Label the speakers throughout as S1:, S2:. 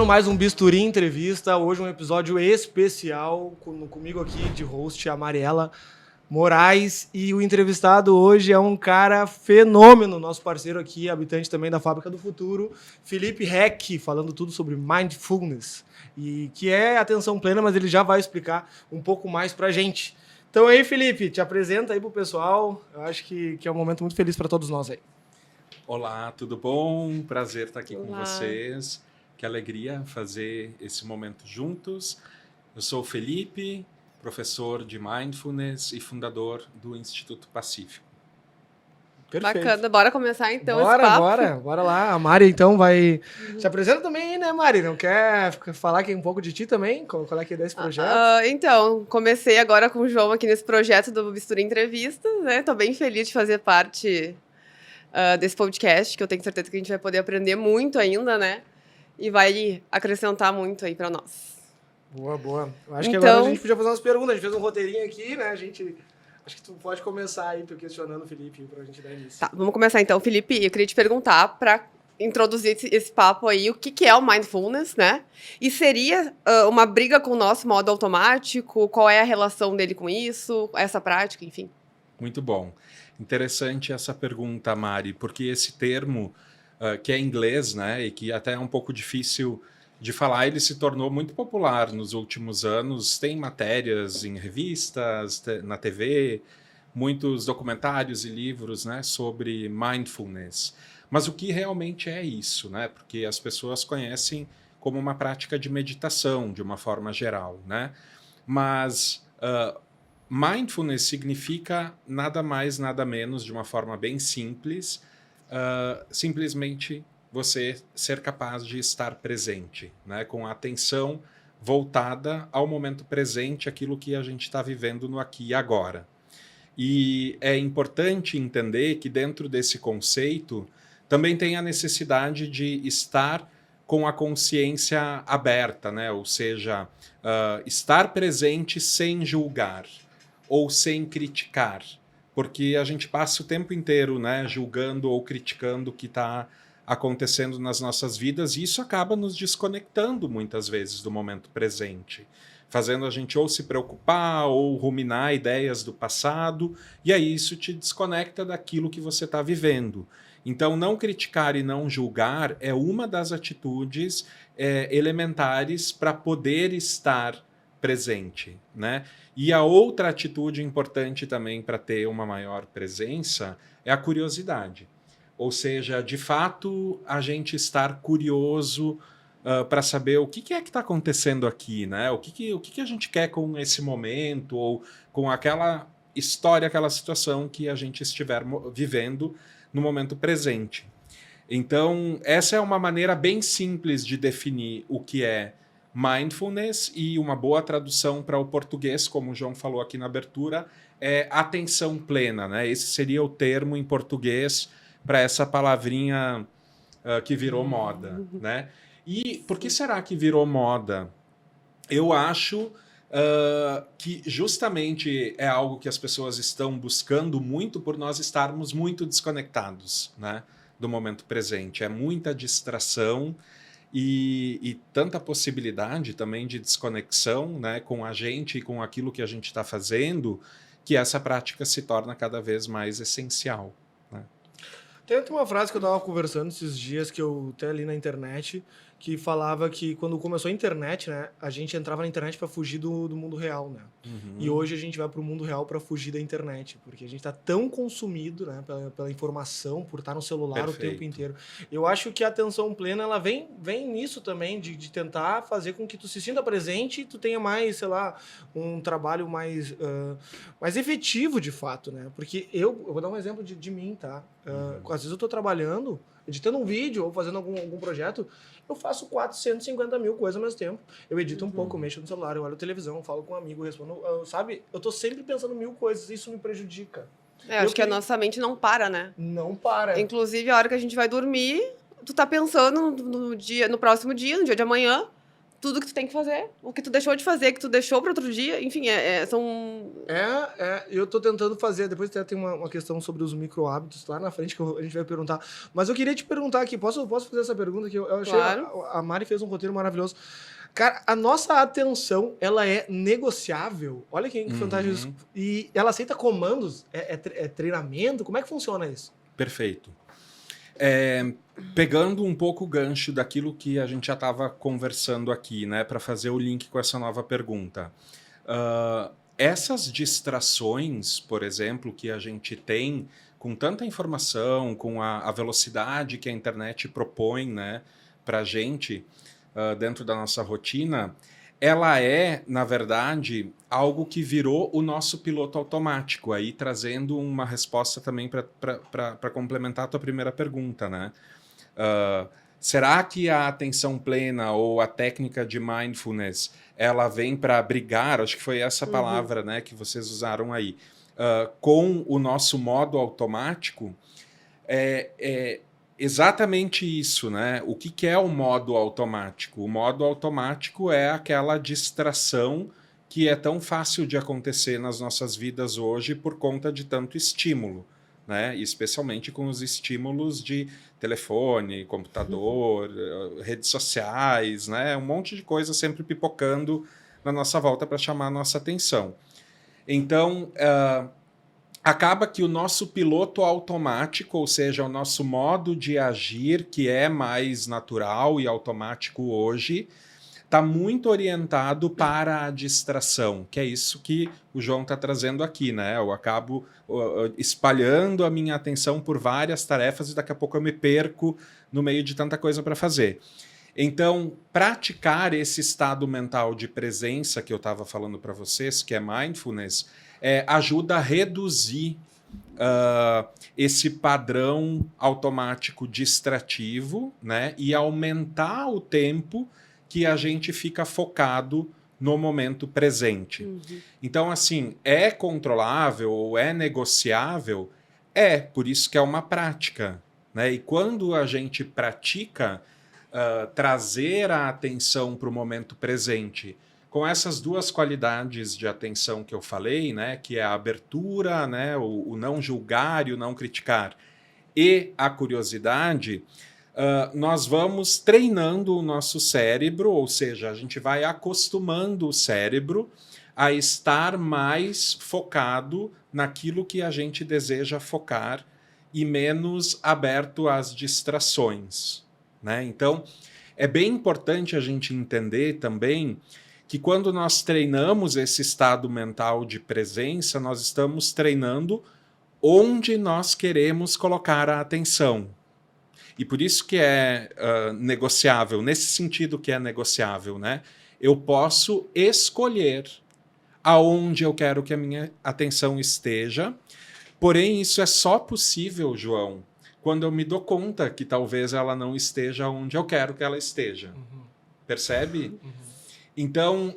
S1: mais um Bisturi Entrevista. Hoje um episódio especial comigo aqui de host, a Mariela Moraes. E o entrevistado hoje é um cara fenômeno, nosso parceiro aqui, habitante também da Fábrica do Futuro, Felipe Heck, falando tudo sobre Mindfulness. E que é atenção plena, mas ele já vai explicar um pouco mais pra gente. Então aí, Felipe, te apresenta aí pro pessoal. Eu acho que é um momento muito feliz para todos nós aí.
S2: Olá, tudo bom? Prazer estar aqui
S3: Olá.
S2: com vocês. Que alegria fazer esse momento juntos. Eu sou o Felipe, professor de Mindfulness e fundador do Instituto Pacífico.
S1: Perfeito.
S3: Bacana, bora começar então esse
S1: Bora,
S3: papo.
S1: bora lá. A Mari, então, vai... Se apresenta também aí, né, Mari? Não quer falar aqui um pouco de ti também? Qual é que é desse projeto?
S3: Então, comecei agora com o João aqui nesse projeto do Bisturi Entrevistas, né? Tô bem feliz de fazer parte desse podcast, que eu tenho certeza que a gente vai poder aprender muito ainda, né? E vai acrescentar muito aí pra nós.
S1: Boa, boa. Eu acho que
S3: Então-
S1: agora a gente podia fazer umas perguntas. A gente fez um roteirinho aqui, né? Acho que tu pode começar aí questionando o Felipe pra gente dar início.
S3: Tá, vamos começar então. Felipe, eu queria te perguntar pra introduzir esse papo aí, o que é o Mindfulness, né? E seria uma briga com o nosso modo automático? Qual é a relação dele com isso? Essa prática, enfim.
S2: Muito bom. Interessante essa pergunta, Mari, porque esse termo, que é inglês, né, e que até é um pouco difícil de falar, ele se tornou muito popular nos últimos anos. Tem matérias em revistas, na TV, muitos documentários e livros, né, sobre mindfulness. Mas o que realmente é isso, né? Porque as pessoas conhecem como uma prática de meditação, de uma forma geral, né? Mas mindfulness significa nada mais, nada menos, de uma forma bem simples, simplesmente você ser capaz de estar presente, né? Com a atenção voltada ao momento presente, aquilo que a gente está vivendo no aqui e agora. E é importante entender que dentro desse conceito também tem a necessidade de estar com a consciência aberta, né? Ou seja, estar presente sem julgar ou sem criticar, porque a gente passa o tempo inteiro, né, julgando ou criticando o que está acontecendo nas nossas vidas, e isso acaba nos desconectando muitas vezes do momento presente, fazendo a gente ou se preocupar ou ruminar ideias do passado, e aí isso te desconecta daquilo que você está vivendo. Então, não criticar e não julgar é uma das atitudes elementares para poder estar presente, né? E a outra atitude importante também para ter uma maior presença é a curiosidade. Ou seja, de fato, a gente estar curioso para saber o que é que está acontecendo aqui, né? O que a gente quer com esse momento ou com aquela história, aquela situação que a gente estiver vivendo no momento presente. Então, essa é uma maneira bem simples de definir o que é mindfulness, e uma boa tradução para o português, como o João falou aqui na abertura, é atenção plena, né? Esse seria o termo em português para essa palavrinha que virou moda, né? E por que será que virou moda? Eu acho que justamente é algo que as pessoas estão buscando muito por nós estarmos muito desconectados, né, do momento presente. É muita distração e tanta possibilidade também de desconexão, né, com a gente e com aquilo que a gente está fazendo, que essa prática se torna cada vez mais essencial.
S1: Tem uma frase que eu estava conversando esses dias, que eu até li na internet, que falava que quando começou a internet, né, a gente entrava na internet para fugir do mundo real, né?
S2: Uhum.
S1: E hoje a gente vai para o mundo real para fugir da internet, porque a gente está tão consumido, né, pela informação, por estar no celular
S2: Perfeito.
S1: o tempo inteiro. Eu acho que a atenção plena, ela vem nisso também, de tentar fazer com que tu se sinta presente e tu tenha mais, sei lá, um trabalho mais efetivo, de fato, né? Porque eu vou dar um exemplo de mim, tá? Às vezes eu tô trabalhando, editando um vídeo ou fazendo algum projeto, eu faço 450 mil coisas ao mesmo tempo. Eu edito um pouco, eu mexo no celular, eu olho a televisão, falo com um amigo, respondo, sabe? Eu tô sempre pensando mil coisas, isso me prejudica.
S3: Acho que a nossa mente não para, né?
S1: Não para.
S3: Inclusive, a hora que a gente vai dormir, tu tá pensando no próximo dia, no dia de amanhã, tudo que tu tem que fazer, o que tu deixou de fazer, que tu deixou para outro dia, enfim, são...
S1: Eu tô tentando fazer, depois até tem uma questão sobre os micro-hábitos lá na frente que a gente vai perguntar. Mas eu queria te perguntar aqui, posso fazer essa pergunta que eu achei,
S3: Claro.
S1: a Mari fez um roteiro maravilhoso. Cara, a nossa atenção, ela é negociável? Olha que fantástico isso. E ela aceita comandos? É treinamento? Como é que funciona isso?
S2: Perfeito. Pegando um pouco o gancho daquilo que a gente já estava conversando aqui, né, para fazer o link com essa nova pergunta. Essas distrações, por exemplo, que a gente tem com tanta informação, com a velocidade que a internet propõe, né, para a gente dentro da nossa rotina, ela é, na verdade, algo que virou o nosso piloto automático, aí trazendo uma resposta também para complementar a tua primeira pergunta, né? Será que a atenção plena ou a técnica de mindfulness, ela vem para brigar, acho que foi essa palavra, né, que vocês usaram aí, com o nosso modo automático? Exatamente isso, né? O que é o modo automático? O modo automático é aquela distração que é tão fácil de acontecer nas nossas vidas hoje por conta de tanto estímulo, né? Especialmente com os estímulos de telefone, computador, redes sociais, né? Um monte de coisa sempre pipocando na nossa volta para chamar a nossa atenção. Então, acaba que o nosso piloto automático, ou seja, o nosso modo de agir, que é mais natural e automático hoje, está muito orientado para a distração, que é isso que o João está trazendo aqui, né? Eu acabo espalhando a minha atenção por várias tarefas e daqui a pouco eu me perco no meio de tanta coisa para fazer. Então, praticar esse estado mental de presença que eu estava falando para vocês, que é mindfulness, ajuda a reduzir esse padrão automático distrativo, né, e aumentar o tempo que a gente fica focado no momento presente. Então, assim, é controlável ou é negociável? Por isso que é uma prática, né? E quando a gente pratica trazer a atenção para o momento presente, com essas duas qualidades de atenção que eu falei, né, que é a abertura, né, o não julgar e o não criticar, e a curiosidade, nós vamos treinando o nosso cérebro, ou seja, a gente vai acostumando o cérebro a estar mais focado naquilo que a gente deseja focar e menos aberto às distrações, né? Então, é bem importante a gente entender também que quando nós treinamos esse estado mental de presença, nós estamos treinando onde nós queremos colocar a atenção. E por isso que é negociável, nesse sentido que é negociável, né? Eu posso escolher aonde eu quero que a minha atenção esteja, porém isso é só possível, João, quando eu me dou conta que talvez ela não esteja onde eu quero que ela esteja. Percebe? Então,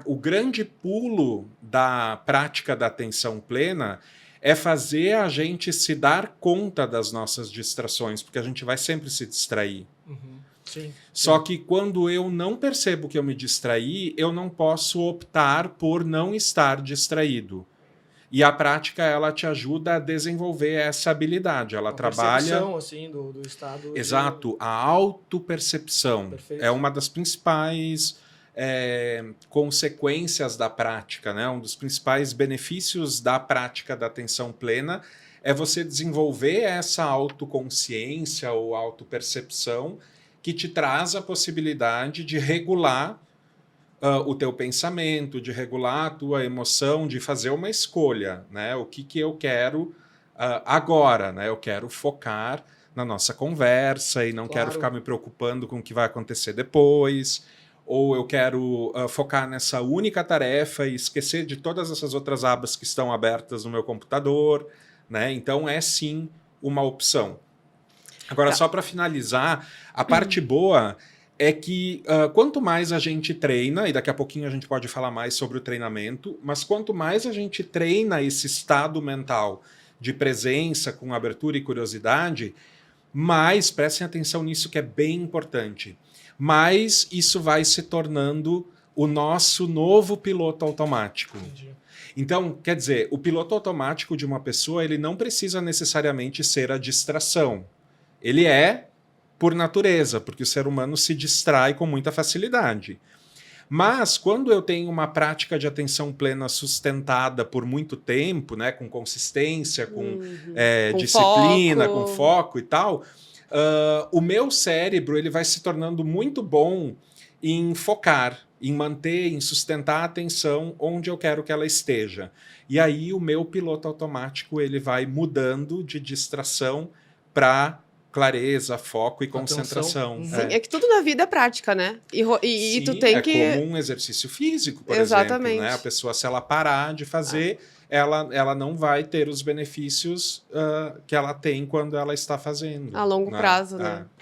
S2: o grande pulo da prática da atenção plena é fazer a gente se dar conta das nossas distrações, porque a gente vai sempre se distrair.
S1: Sim.
S2: Só que quando eu não percebo que eu me distraí, eu não posso optar por não estar distraído. E a prática, ela te ajuda a desenvolver essa habilidade. Ela trabalha...
S1: percepção, assim, do estado...
S2: Exato. A autopercepção.
S1: Perfeito.
S2: É uma das principais consequências da prática, né? Um dos principais benefícios da prática da atenção plena é você desenvolver essa autoconsciência ou autopercepção que te traz a possibilidade de regular o teu pensamento, de regular a tua emoção, de fazer uma escolha, né? O que eu quero agora, né? Eu quero focar na nossa conversa e não quero ficar me preocupando com o que vai acontecer depois, ou eu quero focar nessa única tarefa e esquecer de todas essas outras abas que estão abertas no meu computador, né? Então é sim uma opção. Agora, só para finalizar, a parte boa é que quanto mais a gente treina, e daqui a pouquinho a gente pode falar mais sobre o treinamento, mas quanto mais a gente treina esse estado mental de presença com abertura e curiosidade, mais, prestem atenção nisso que é bem importante, mais isso vai se tornando o nosso novo piloto automático.
S1: Entendi.
S2: Então, quer dizer, o piloto automático de uma pessoa, ele não precisa necessariamente ser a distração. Ele é por natureza, porque o ser humano se distrai com muita facilidade. Mas, quando eu tenho uma prática de atenção plena sustentada por muito tempo, né, com consistência, com
S3: Com
S2: disciplina,
S3: foco.
S2: com foco e tal, o meu cérebro ele vai se tornando muito bom em focar, em manter, em sustentar a atenção onde eu quero que ela esteja. E aí o meu piloto automático ele vai mudando de distração para clareza, foco e concentração.
S1: Uhum.
S3: Sim, é que tudo na vida é prática, né? E tu tem que...
S2: como um exercício físico, por
S3: Exatamente.
S2: exemplo. Né? A pessoa, se ela parar de fazer, ela não vai ter os benefícios que ela tem quando ela está fazendo.
S3: A longo prazo, né?
S2: É.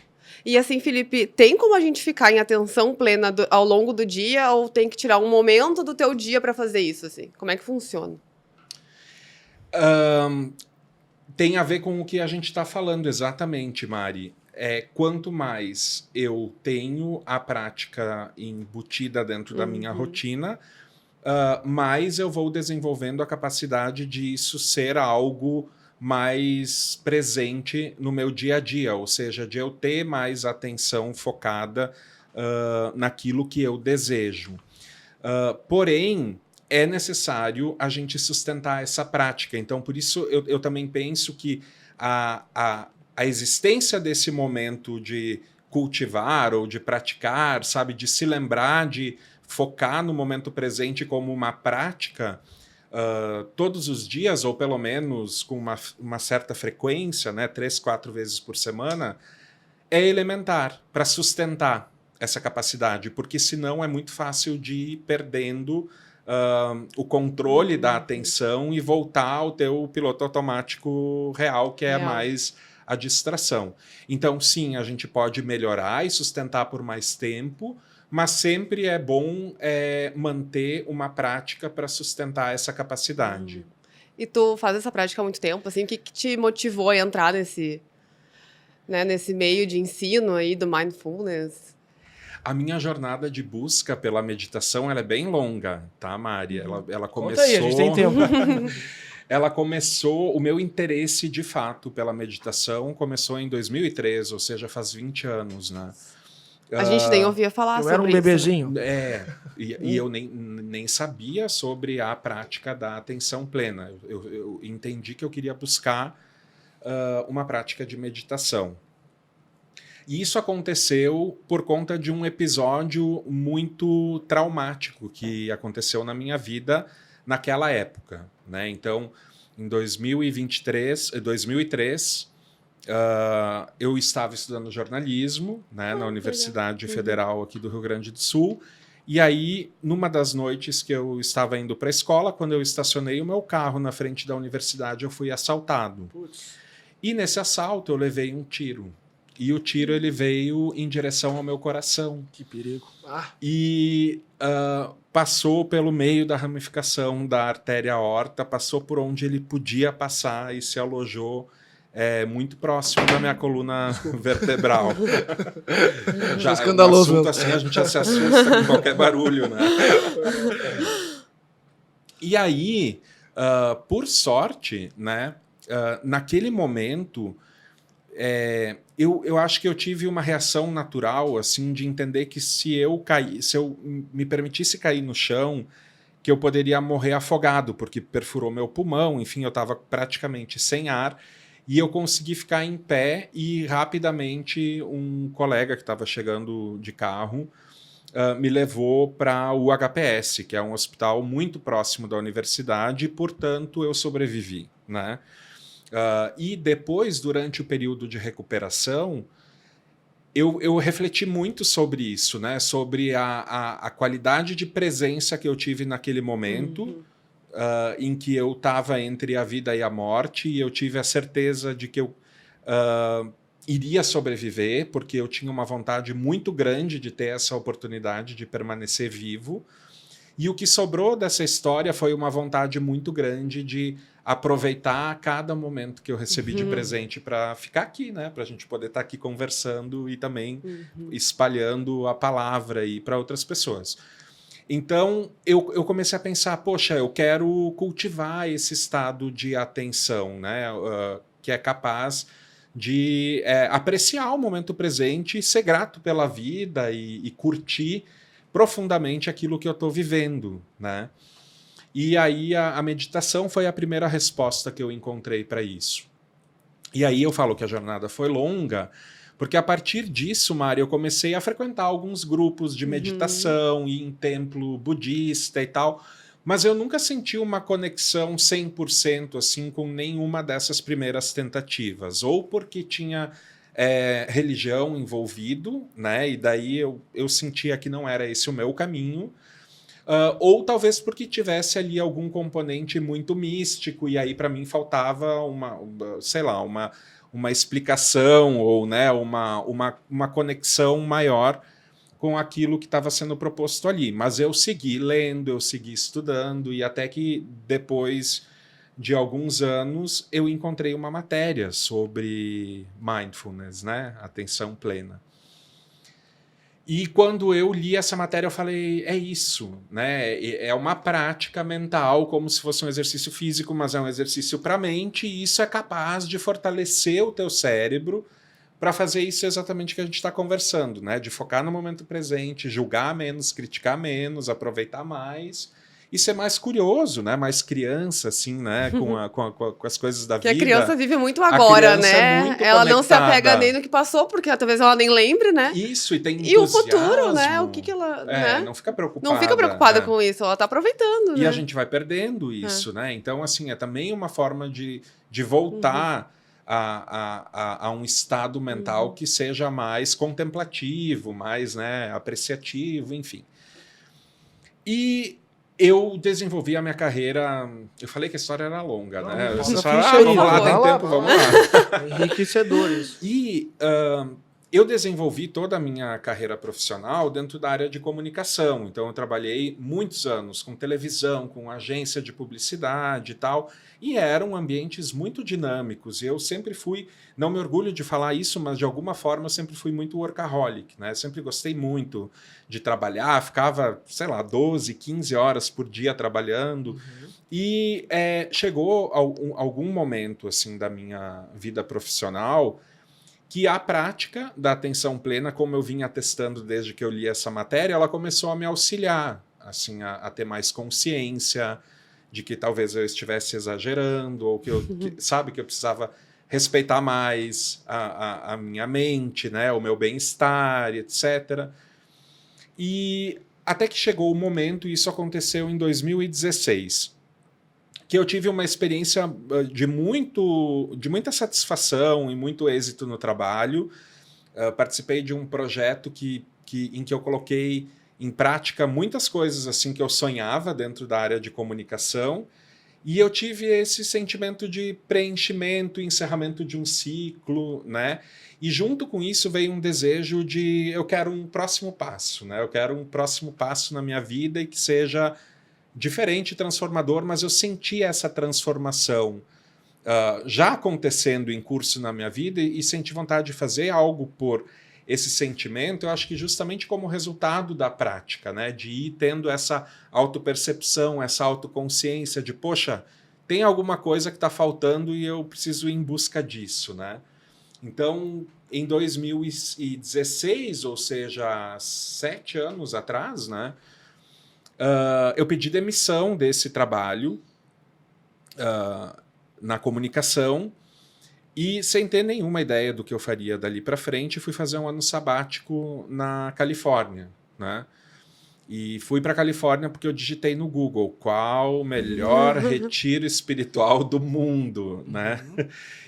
S3: E assim, Felipe, tem como a gente ficar em atenção plena ao longo do dia ou tem que tirar um momento do teu dia para fazer isso, assim? Como é que funciona?
S2: Tem a ver com o que a gente está falando exatamente, Mari. Quanto mais eu tenho a prática embutida dentro da minha rotina, mais eu vou desenvolvendo a capacidade de isso ser algo mais presente no meu dia a dia, ou seja, de eu ter mais atenção focada naquilo que eu desejo. Porém, é necessário a gente sustentar essa prática. Então, por isso, eu também penso que a existência desse momento de cultivar ou de praticar, sabe, de se lembrar, de focar no momento presente como uma prática, todos os dias, ou pelo menos com uma certa frequência, né, 3, 4 vezes por semana, é elementar para sustentar essa capacidade, porque senão é muito fácil de ir perdendo o controle da atenção e voltar ao teu piloto automático real, que é mais a distração. Então, sim, a gente pode melhorar e sustentar por mais tempo, mas sempre é bom manter uma prática para sustentar essa capacidade.
S3: E tu faz essa prática há muito tempo, assim, o que te motivou a entrar nesse meio de ensino aí do mindfulness?
S2: A minha jornada de busca pela meditação ela é bem longa, tá, Mari? Ela começou...
S1: Conta aí, a gente tem tempo.
S2: Ela começou, o meu interesse de fato pela meditação começou em 2013, ou seja, faz 20 anos, né?
S3: A gente nem ouvia falar
S1: Eu
S3: sobre
S1: era um
S3: isso, né?
S1: bebezinho.
S2: E eu nem sabia sobre a prática da atenção plena. Eu entendi que eu queria buscar uma prática de meditação. E isso aconteceu por conta de um episódio muito traumático que aconteceu na minha vida naquela época, né? Então, em 2003, eu estava estudando jornalismo, né, na Universidade Federal aqui do Rio Grande do Sul. E aí, numa das noites que eu estava indo para a escola, quando eu estacionei o meu carro na frente da universidade, eu fui assaltado.
S1: Putz.
S2: E nesse assalto eu levei um tiro. E o tiro ele veio em direção ao meu coração.
S1: Que perigo.
S2: E passou pelo meio da ramificação da artéria aorta, passou por onde ele podia passar e se alojou muito próximo da minha coluna vertebral. Já
S1: escandaloso.
S2: Um assunto assim, a gente já se assusta com qualquer barulho, né? E aí, por sorte, né, naquele momento... eu acho que eu tive uma reação natural assim de entender que se eu me permitisse cair no chão, que eu poderia morrer afogado, porque perfurou meu pulmão, enfim, eu estava praticamente sem ar, e eu consegui ficar em pé e rapidamente um colega que estava chegando de carro me levou para o HPS, que é um hospital muito próximo da universidade, e, portanto, eu sobrevivi, né? E depois, durante o período de recuperação, eu refleti muito sobre isso, né? Sobre a qualidade de presença que eu tive naquele momento, em que eu estava entre a vida e a morte, e eu tive a certeza de que eu iria sobreviver, porque eu tinha uma vontade muito grande de ter essa oportunidade de permanecer vivo. E o que sobrou dessa história foi uma vontade muito grande de aproveitar cada momento que eu recebi de presente para ficar aqui, né? Para a gente poder estar aqui conversando e também espalhando a palavra aí para outras pessoas. Então, eu comecei a pensar, poxa, eu quero cultivar esse estado de atenção, né? Que é capaz de apreciar o momento presente e ser grato pela vida e curtir profundamente aquilo que eu estou vivendo, né? E aí a meditação foi a primeira resposta que eu encontrei para isso. E aí eu falo que a jornada foi longa, porque a partir disso, Mari, eu comecei a frequentar alguns grupos de meditação, ir em templo budista e tal, mas eu nunca senti uma conexão 100% assim com nenhuma dessas primeiras tentativas, ou porque tinha religião envolvido, né? E daí eu sentia que não era esse o meu caminho, ou talvez porque tivesse ali algum componente muito místico, e aí para mim faltava uma explicação ou, né, uma conexão maior com aquilo que estava sendo proposto ali. Mas eu segui lendo, eu segui estudando, e até que depois de alguns anos eu encontrei uma matéria sobre mindfulness, né, atenção plena. E quando eu li essa matéria, eu falei, é isso, né? É uma prática mental, como se fosse um exercício físico, mas é um exercício para a mente, e isso é capaz de fortalecer o teu cérebro para fazer isso exatamente que a gente está conversando, né? De focar no momento presente, julgar menos, criticar menos, aproveitar mais e ser mais curioso, né? Mais criança, assim, né? Com as coisas da vida.
S3: Porque a criança vive muito agora, né?
S2: Muito
S3: ela
S2: conectada.
S3: não se apega nem no que passou, porque talvez ela nem lembre, né?
S2: Isso, e tem
S3: E o futuro, né? O que ela... né?
S2: Não fica preocupada.
S3: Não fica preocupada com isso, ela tá aproveitando,
S2: E
S3: né?
S2: a gente vai perdendo isso, né? Então, assim, é também uma forma de voltar a um estado mental que seja mais contemplativo, mais, né, apreciativo, enfim. E eu desenvolvi a minha carreira... Eu falei que a história era longa, né? Vocês falaram, vamos lá, tem tempo, vamos lá.
S1: Enriquecedor isso.
S2: E eu desenvolvi toda a minha carreira profissional dentro da área de comunicação. Então, eu trabalhei muitos anos com televisão, com agência de publicidade e tal, e eram ambientes muito dinâmicos. E eu sempre fui, não me orgulho de falar isso, mas de alguma forma eu sempre fui muito workaholic, né? Sempre gostei muito de trabalhar, ficava, sei lá, 12, 15 horas por dia trabalhando. E chegou algum momento assim da minha vida profissional que a prática da atenção plena, como eu vinha testando desde que eu li essa matéria, ela começou a me auxiliar assim, a ter mais consciência de que talvez eu estivesse exagerando, ou que eu precisava respeitar mais a minha mente, né, o meu bem-estar, etc. E até que chegou o momento, e isso aconteceu em 2016, que eu tive uma experiência de muita satisfação e muito êxito no trabalho. Participei de um projeto em que eu coloquei em prática muitas coisas assim que eu sonhava dentro da área de comunicação, e eu tive esse sentimento de preenchimento, encerramento de um ciclo, né? E junto com isso veio um desejo de eu quero um próximo passo, né? Eu quero um próximo passo na minha vida e que seja diferente, transformador, mas eu senti essa transformação já acontecendo em curso na minha vida e senti vontade de fazer algo por esse sentimento, eu acho que justamente como resultado da prática, né? De ir tendo essa autopercepção, essa autoconsciência de, poxa, tem alguma coisa que está faltando e eu preciso ir em busca disso, né? Então, em 2016, ou seja, 7 anos atrás, né? Eu pedi demissão desse trabalho na comunicação e sem ter nenhuma ideia do que eu faria dali para frente, fui fazer um ano sabático na Califórnia, né? E fui para a Califórnia porque eu digitei no Google qual o melhor retiro espiritual do mundo, né?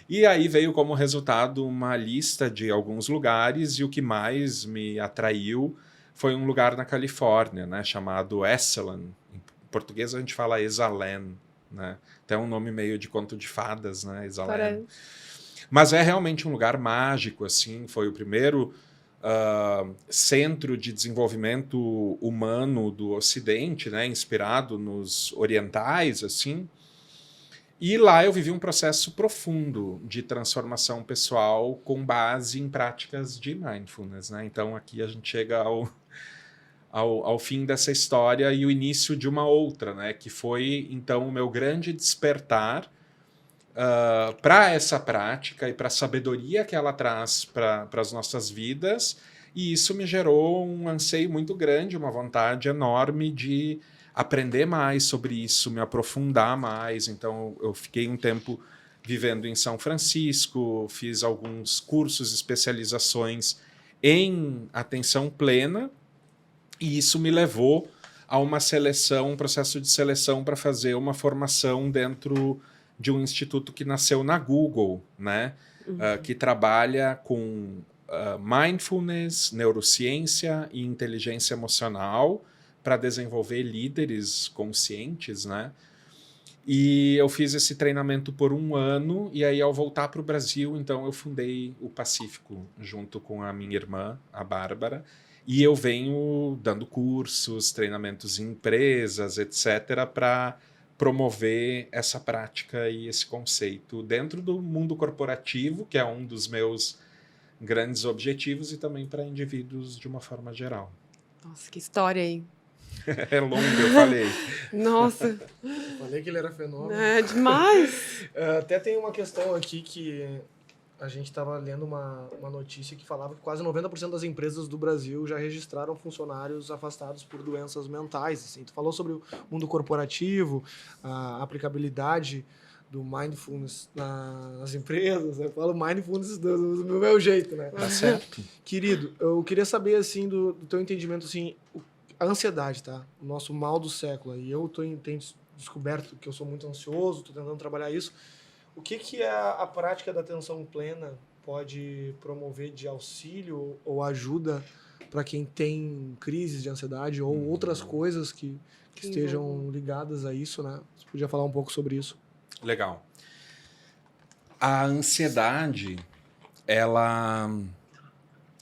S2: E aí veio como resultado uma lista de alguns lugares e o que mais me atraiu foi um lugar na Califórnia, né, chamado Esalen. Em português a gente fala Esalen, né? Até um nome meio de conto de fadas, né? Esalen. Mas é realmente um lugar mágico, assim. Foi o primeiro centro de desenvolvimento humano do Ocidente, né, inspirado nos orientais, assim. E lá eu vivi um processo profundo de transformação pessoal com base em práticas de mindfulness, né? Então aqui a gente chega ao fim dessa história e o início de uma outra, né? Que foi então o meu grande despertar para essa prática e para a sabedoria que ela traz para as nossas vidas, e isso me gerou um anseio muito grande, uma vontade enorme de aprender mais sobre isso, me aprofundar mais. Então eu fiquei um tempo vivendo em São Francisco, fiz alguns cursos, especializações em atenção plena, e isso me levou a uma seleção, um processo de seleção para fazer uma formação dentro de um instituto que nasceu na Google, né? Que trabalha com mindfulness, neurociência e inteligência emocional para desenvolver líderes conscientes, né? E eu fiz esse treinamento por 1 ano, e aí ao voltar para o Brasil, então eu fundei o Pacífico junto com a minha irmã, a Bárbara, e eu venho dando cursos, treinamentos em empresas, etc., para promover essa prática e esse conceito dentro do mundo corporativo, que é um dos meus grandes objetivos, e também para indivíduos de uma forma geral.
S3: Nossa, que história, hein?
S2: É longo, eu falei.
S3: Nossa.
S1: Falei que ele era fenômeno.
S3: É demais.
S1: Até tem uma questão aqui que a gente estava lendo uma notícia que falava que quase 90% das empresas do Brasil já registraram funcionários afastados por doenças mentais. Assim. Tu falou sobre o mundo corporativo, a aplicabilidade do mindfulness nas empresas. Eu falo mindfulness do meu jeito, né?
S2: Tá certo.
S1: Querido, eu queria saber, assim, do teu entendimento, assim, a ansiedade, tá? O nosso mal do século. E eu tenho descoberto que eu sou muito ansioso, estou tentando trabalhar isso. O que a prática da atenção plena pode promover de auxílio ou ajuda para quem tem crises de ansiedade ou outras coisas que estejam ligadas a isso, né? Você podia falar um pouco sobre isso?
S2: Legal. A ansiedade, ela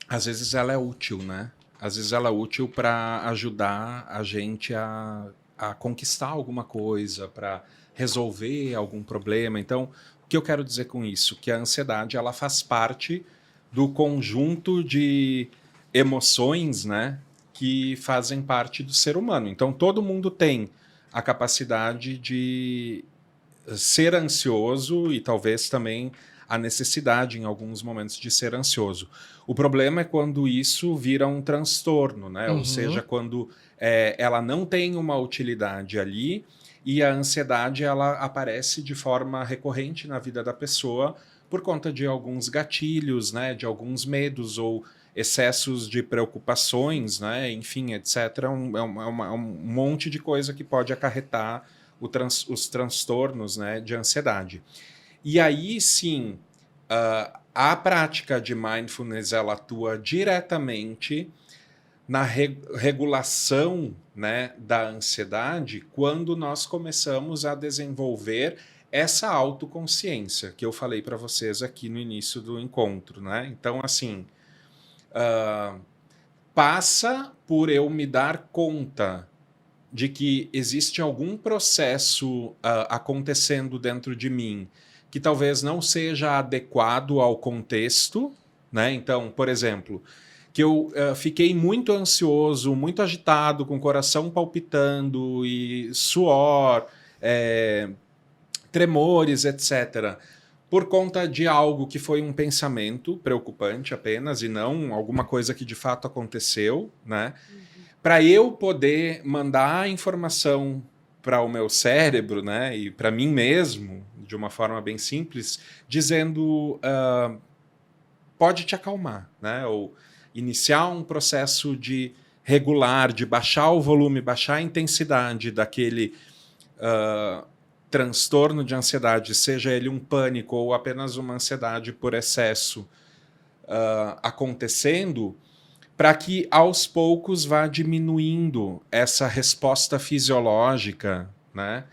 S2: às vezes ela é útil, né? Às vezes ela é útil para ajudar a gente a conquistar alguma coisa, para resolver algum problema. Então, o que eu quero dizer com isso? Que a ansiedade ela faz parte do conjunto de emoções, né, que fazem parte do ser humano. Então, todo mundo tem a capacidade de ser ansioso e talvez também a necessidade em alguns momentos de ser ansioso. O problema é quando isso vira um transtorno, né? Ou seja, quando ela não tem uma utilidade ali e a ansiedade ela aparece de forma recorrente na vida da pessoa por conta de alguns gatilhos, né? De alguns medos ou excessos de preocupações, né? Enfim, etc. É um monte de coisa que pode acarretar os transtornos, né, de ansiedade. E aí, sim, a prática de mindfulness ela atua diretamente na regulação, né, da ansiedade quando nós começamos a desenvolver essa autoconsciência que eu falei para vocês aqui no início do encontro, né? Então, assim, passa por eu me dar conta de que existe algum processo acontecendo dentro de mim que talvez não seja adequado ao contexto, né? Então, por exemplo, que eu fiquei muito ansioso, muito agitado, com o coração palpitando e suor, tremores, etc., por conta de algo que foi um pensamento preocupante apenas e não alguma coisa que de fato aconteceu, né? Para eu poder mandar a informação para o meu cérebro, né, e para mim mesmo, de uma forma bem simples, dizendo pode te acalmar, né, ou iniciar um processo de regular, de baixar o volume, baixar a intensidade daquele transtorno de ansiedade, seja ele um pânico ou apenas uma ansiedade por excesso acontecendo, para que aos poucos vá diminuindo essa resposta fisiológica, né,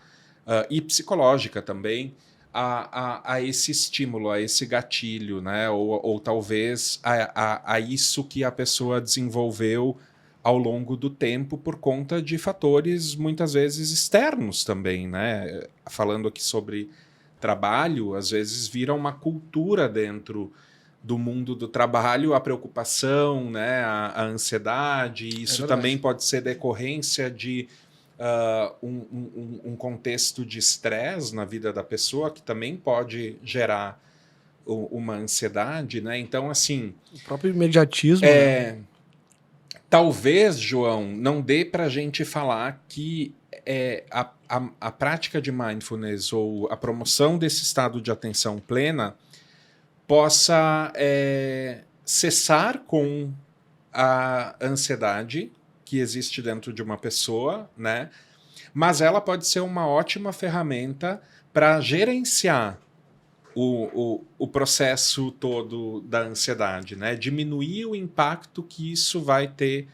S2: e psicológica também, a esse estímulo, a esse gatilho, né? Ou talvez a isso que a pessoa desenvolveu ao longo do tempo por conta de fatores muitas vezes externos também, né? Falando aqui sobre trabalho, às vezes vira uma cultura dentro do mundo do trabalho, a preocupação, né? A ansiedade, isso também pode ser decorrência de um contexto de estresse na vida da pessoa que também pode gerar uma ansiedade, né? Então, assim...
S1: O próprio imediatismo, né?
S2: Talvez, João, não dê para a gente falar que a prática de mindfulness ou a promoção desse estado de atenção plena possa cessar com a ansiedade que existe dentro de uma pessoa, né? Mas ela pode ser uma ótima ferramenta para gerenciar o processo todo da ansiedade, né? Diminuir o impacto que isso vai ter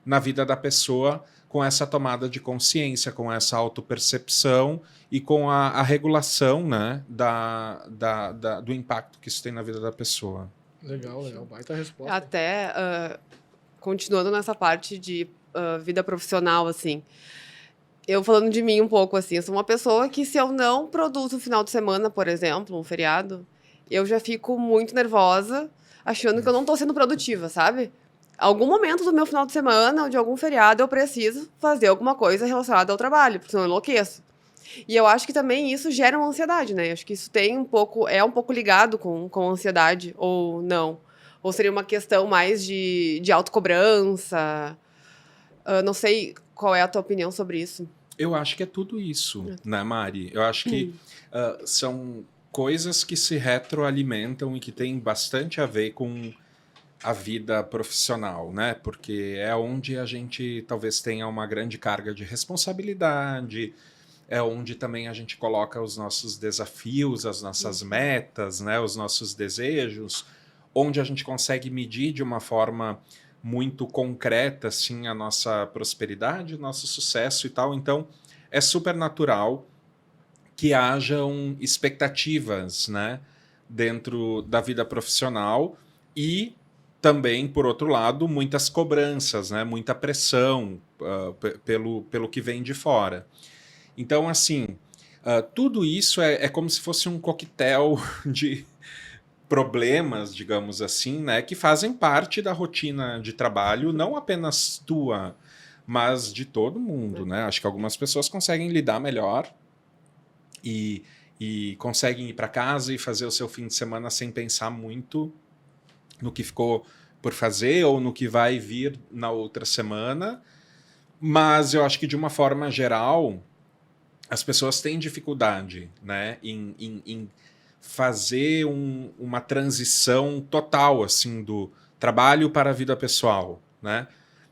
S2: na vida da pessoa com essa tomada de consciência, com essa autopercepção e com a regulação, né, do impacto que isso tem na vida da pessoa.
S1: Legal, baita resposta.
S3: Até, continuando nessa parte de vida profissional, assim, eu falando de mim um pouco, assim, eu sou uma pessoa que se eu não produzo no final de semana, por exemplo, um feriado, eu já fico muito nervosa, achando que eu não tô sendo produtiva, sabe? Algum momento do meu final de semana ou de algum feriado eu preciso fazer alguma coisa relacionada ao trabalho, porque senão eu enlouqueço. E eu acho que também isso gera uma ansiedade, né? Eu acho que isso tem um pouco ligado com a ansiedade, ou não. Ou seria uma questão mais de autocobrança. Não sei qual é a tua opinião sobre isso.
S2: Eu acho que é tudo isso, né, Mari? Eu acho que são coisas que se retroalimentam e que têm bastante a ver com a vida profissional, né? Porque é onde a gente talvez tenha uma grande carga de responsabilidade, é onde também a gente coloca os nossos desafios, as nossas metas, né? Os nossos desejos, onde a gente consegue medir de uma forma muito concreta, assim, a nossa prosperidade, nosso sucesso e tal. Então, é super natural que hajam expectativas, né, dentro da vida profissional e também, por outro lado, muitas cobranças, né, muita pressão pelo que vem de fora. Então, assim, tudo isso é como se fosse um coquetel de problemas, digamos assim, né, que fazem parte da rotina de trabalho, não apenas tua, mas de todo mundo, né? Acho que algumas pessoas conseguem lidar melhor e conseguem ir para casa e fazer o seu fim de semana sem pensar muito no que ficou por fazer ou no que vai vir na outra semana. Mas eu acho que, de uma forma geral, as pessoas têm dificuldade, né, em fazer uma transição total, assim, do trabalho para a vida pessoal, né?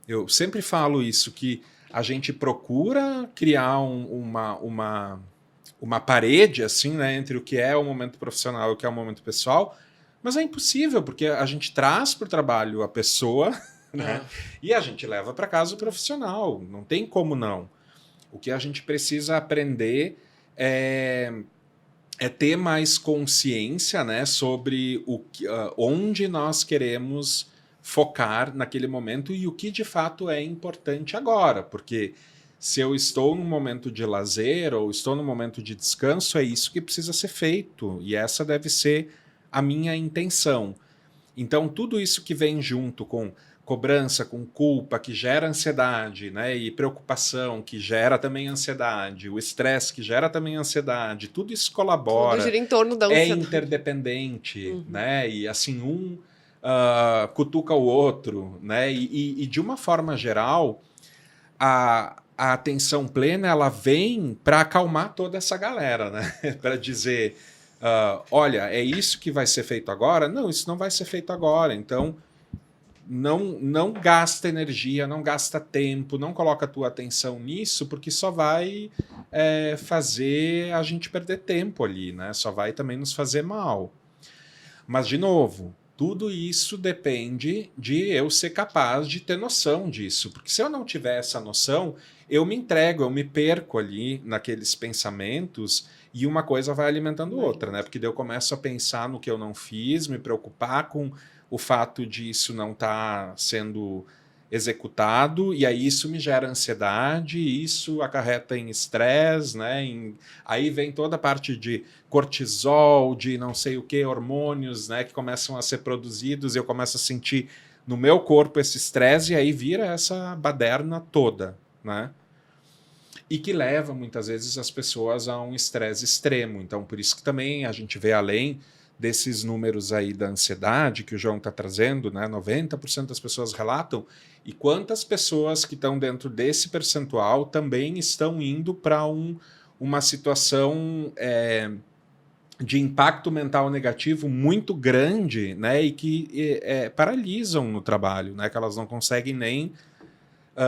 S2: Eu sempre falo isso, que a gente procura criar uma parede, assim, né, entre o que é o momento profissional e o que é o momento pessoal, mas é impossível, porque a gente traz para o trabalho a pessoa, né, e a gente leva para casa o profissional, não tem como não. O que a gente precisa aprender é ter mais consciência, né, sobre onde nós queremos focar naquele momento e o que de fato é importante agora, porque se eu estou num momento de lazer ou estou num momento de descanso, é isso que precisa ser feito e essa deve ser a minha intenção. Então, tudo isso que vem junto com cobrança, com culpa, que gera ansiedade, né, e preocupação, que gera também ansiedade, o estresse, que gera também ansiedade, tudo isso colabora.
S3: Tudo gira em torno da ansiedade.
S2: É interdependente, né, e assim, cutuca o outro, né, e de uma forma geral, a atenção plena, ela vem para acalmar toda essa galera, né, para dizer, olha, é isso que vai ser feito agora? Não, isso não vai ser feito agora, então não gasta energia, não gasta tempo, não coloca a tua atenção nisso, porque só vai fazer a gente perder tempo ali, né? Só vai também nos fazer mal. Mas, de novo, tudo isso depende de eu ser capaz de ter noção disso. Porque se eu não tiver essa noção, eu me entrego, eu me perco ali naqueles pensamentos e uma coisa vai alimentando outra, né? Porque daí eu começo a pensar no que eu não fiz, me preocupar com o fato de isso não estar sendo executado, e aí isso me gera ansiedade, isso acarreta em estresse, né? Aí vem toda a parte de cortisol, de não sei o que, hormônios, né, que começam a ser produzidos, e eu começo a sentir no meu corpo esse estresse, e aí vira essa baderna toda, né? E que leva muitas vezes as pessoas a um estresse extremo. Então, por isso que também a gente vê além desses números aí da ansiedade que o João está trazendo, né? 90% das pessoas relatam, e quantas pessoas que estão dentro desse percentual também estão indo para uma situação de impacto mental negativo muito grande, né? E que paralisam no trabalho, né? Que elas não conseguem nem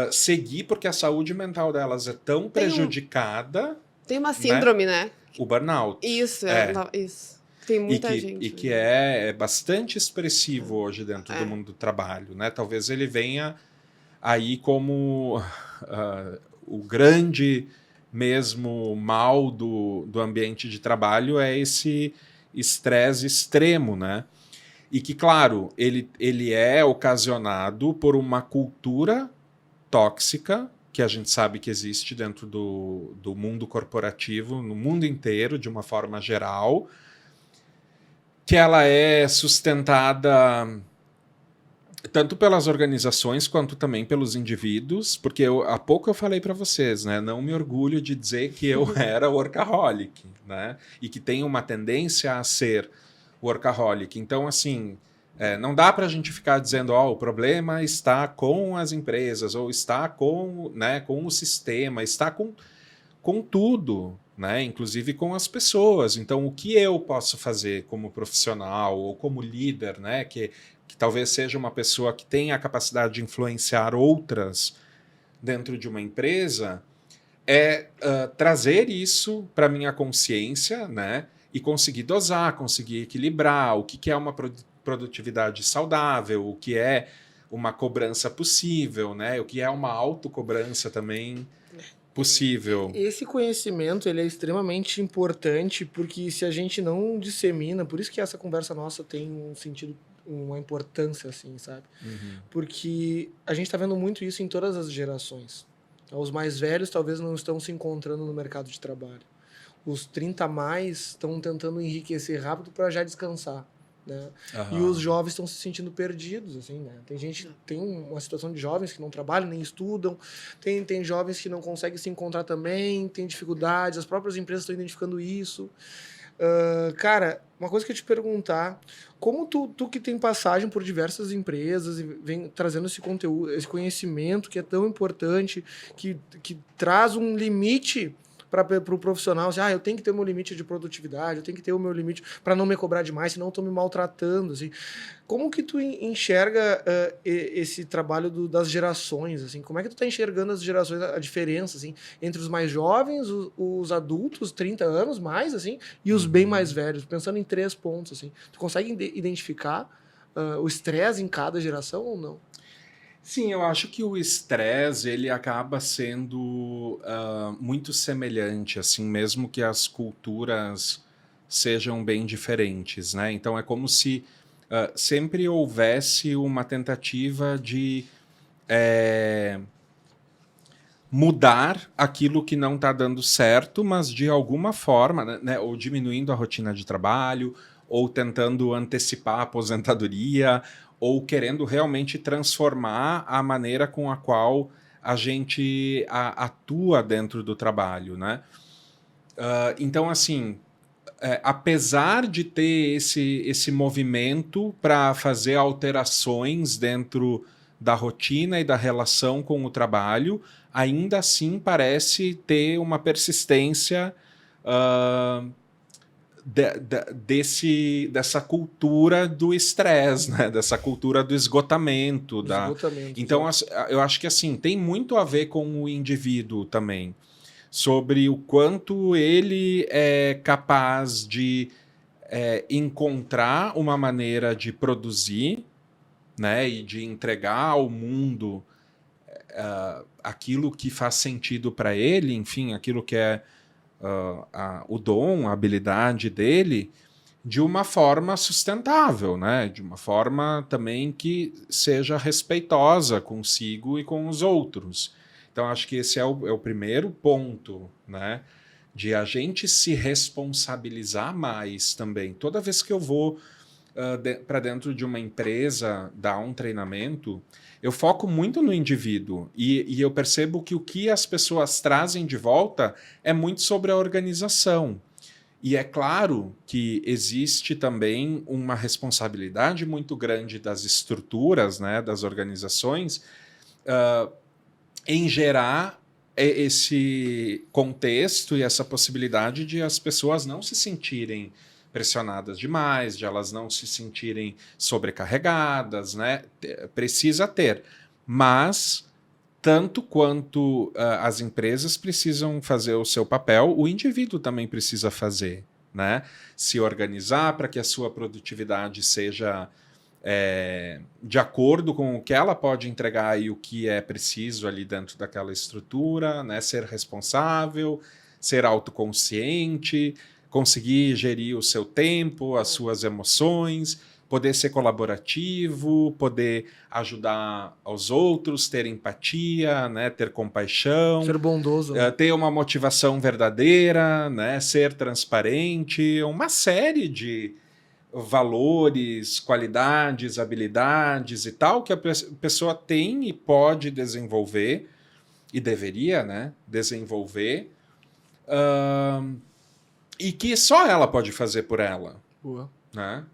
S2: seguir porque a saúde mental delas é tão prejudicada.
S3: Tem uma síndrome, né?
S2: O burnout.
S3: Isso, isso. Tem muita gente.
S2: E que é bastante expressivo hoje dentro do mundo do trabalho, né? Talvez ele venha aí como o grande mesmo mal do ambiente de trabalho é esse estresse extremo, né? E que, claro, ele é ocasionado por uma cultura tóxica que a gente sabe que existe dentro do mundo corporativo, no mundo inteiro, de uma forma geral, que ela é sustentada tanto pelas organizações quanto também pelos indivíduos, porque há pouco eu falei para vocês, né? Não me orgulho de dizer que eu era workaholic, né? E que tenho uma tendência a ser workaholic. Então, assim, não dá para a gente ficar dizendo, o problema está com as empresas, ou está com o sistema, está com tudo, né? Inclusive com as pessoas. Então, o que eu posso fazer como profissional ou como líder, né? Que talvez seja uma pessoa que tenha a capacidade de influenciar outras dentro de uma empresa, é trazer isso para minha consciência, né? E conseguir dosar, conseguir equilibrar o que é uma produtividade saudável, o que é uma cobrança possível, né? O que é uma autocobrança também possível.
S1: Esse conhecimento ele é extremamente importante, porque se a gente não dissemina, por isso que essa conversa nossa tem um sentido, uma importância, assim, sabe?
S2: Uhum.
S1: Porque a gente está vendo muito isso em todas as gerações. Os mais velhos talvez não estão se encontrando no mercado de trabalho. Os 30 a mais estão tentando enriquecer rápido para já descansar, né? E os jovens estão se sentindo perdidos, assim, né? Tem uma situação de jovens que não trabalham nem estudam, tem jovens que não conseguem se encontrar também, tem dificuldades, as próprias empresas estão identificando isso. Cara, uma coisa que eu te perguntar, como tu que tem passagem por diversas empresas e vem trazendo esse conteúdo, esse conhecimento que é tão importante, que traz um limite para o profissional, assim, eu tenho que ter o meu limite de produtividade, eu tenho que ter o meu limite para não me cobrar demais, senão eu estou me maltratando, assim. Como que tu enxerga esse trabalho das gerações, assim? Como é que tu está enxergando as gerações, a diferença, assim, entre os mais jovens, os adultos, 30 anos mais, assim, e os bem mais velhos, pensando em 3 pontos, assim. Tu consegue identificar o estresse em cada geração ou não?
S2: Sim, eu acho que o estresse ele acaba sendo muito semelhante, assim, mesmo que as culturas sejam bem diferentes, né? Então é como se sempre houvesse uma tentativa de mudar aquilo que não está dando certo, mas de alguma forma, né, ou diminuindo a rotina de trabalho, ou tentando antecipar a aposentadoria, ou querendo realmente transformar a maneira com a qual a gente atua dentro do trabalho, né? Então, assim, apesar de ter esse movimento para fazer alterações dentro da rotina e da relação com o trabalho, ainda assim parece ter uma persistência dessa cultura do estresse, né? Dessa cultura do esgotamento. Então, eu acho que assim, tem muito a ver com o indivíduo também, sobre o quanto ele é capaz de encontrar uma maneira de produzir, né, e de entregar ao mundo aquilo que faz sentido para ele, enfim, aquilo que é o dom, a habilidade dele, de uma forma sustentável, né? De uma forma também que seja respeitosa consigo e com os outros. Então, acho que esse é o primeiro ponto, né? De a gente se responsabilizar mais também. Toda vez que eu vou para dentro de uma empresa dar um treinamento, eu foco muito no indivíduo e eu percebo que o que as pessoas trazem de volta é muito sobre a organização. E é claro que existe também uma responsabilidade muito grande das estruturas, né, das organizações, em gerar esse contexto e essa possibilidade de as pessoas não se sentirem pressionadas demais, de elas não se sentirem sobrecarregadas, né? Precisa ter. Mas, tanto quanto as empresas precisam fazer o seu papel, o indivíduo também precisa fazer, né? Se organizar para que a sua produtividade seja de acordo com o que ela pode entregar e o que é preciso ali dentro daquela estrutura, né? Ser responsável, ser autoconsciente, conseguir gerir o seu tempo, as suas emoções, poder ser colaborativo, poder ajudar aos outros, ter empatia, né? Ter compaixão,
S1: Ser bondoso.
S2: ter uma motivação verdadeira, né? Ser transparente, uma série de valores, qualidades, habilidades e tal que a pessoa tem e pode desenvolver e deveria, né, desenvolver e que só ela pode fazer por ela.
S1: Boa.
S2: Né?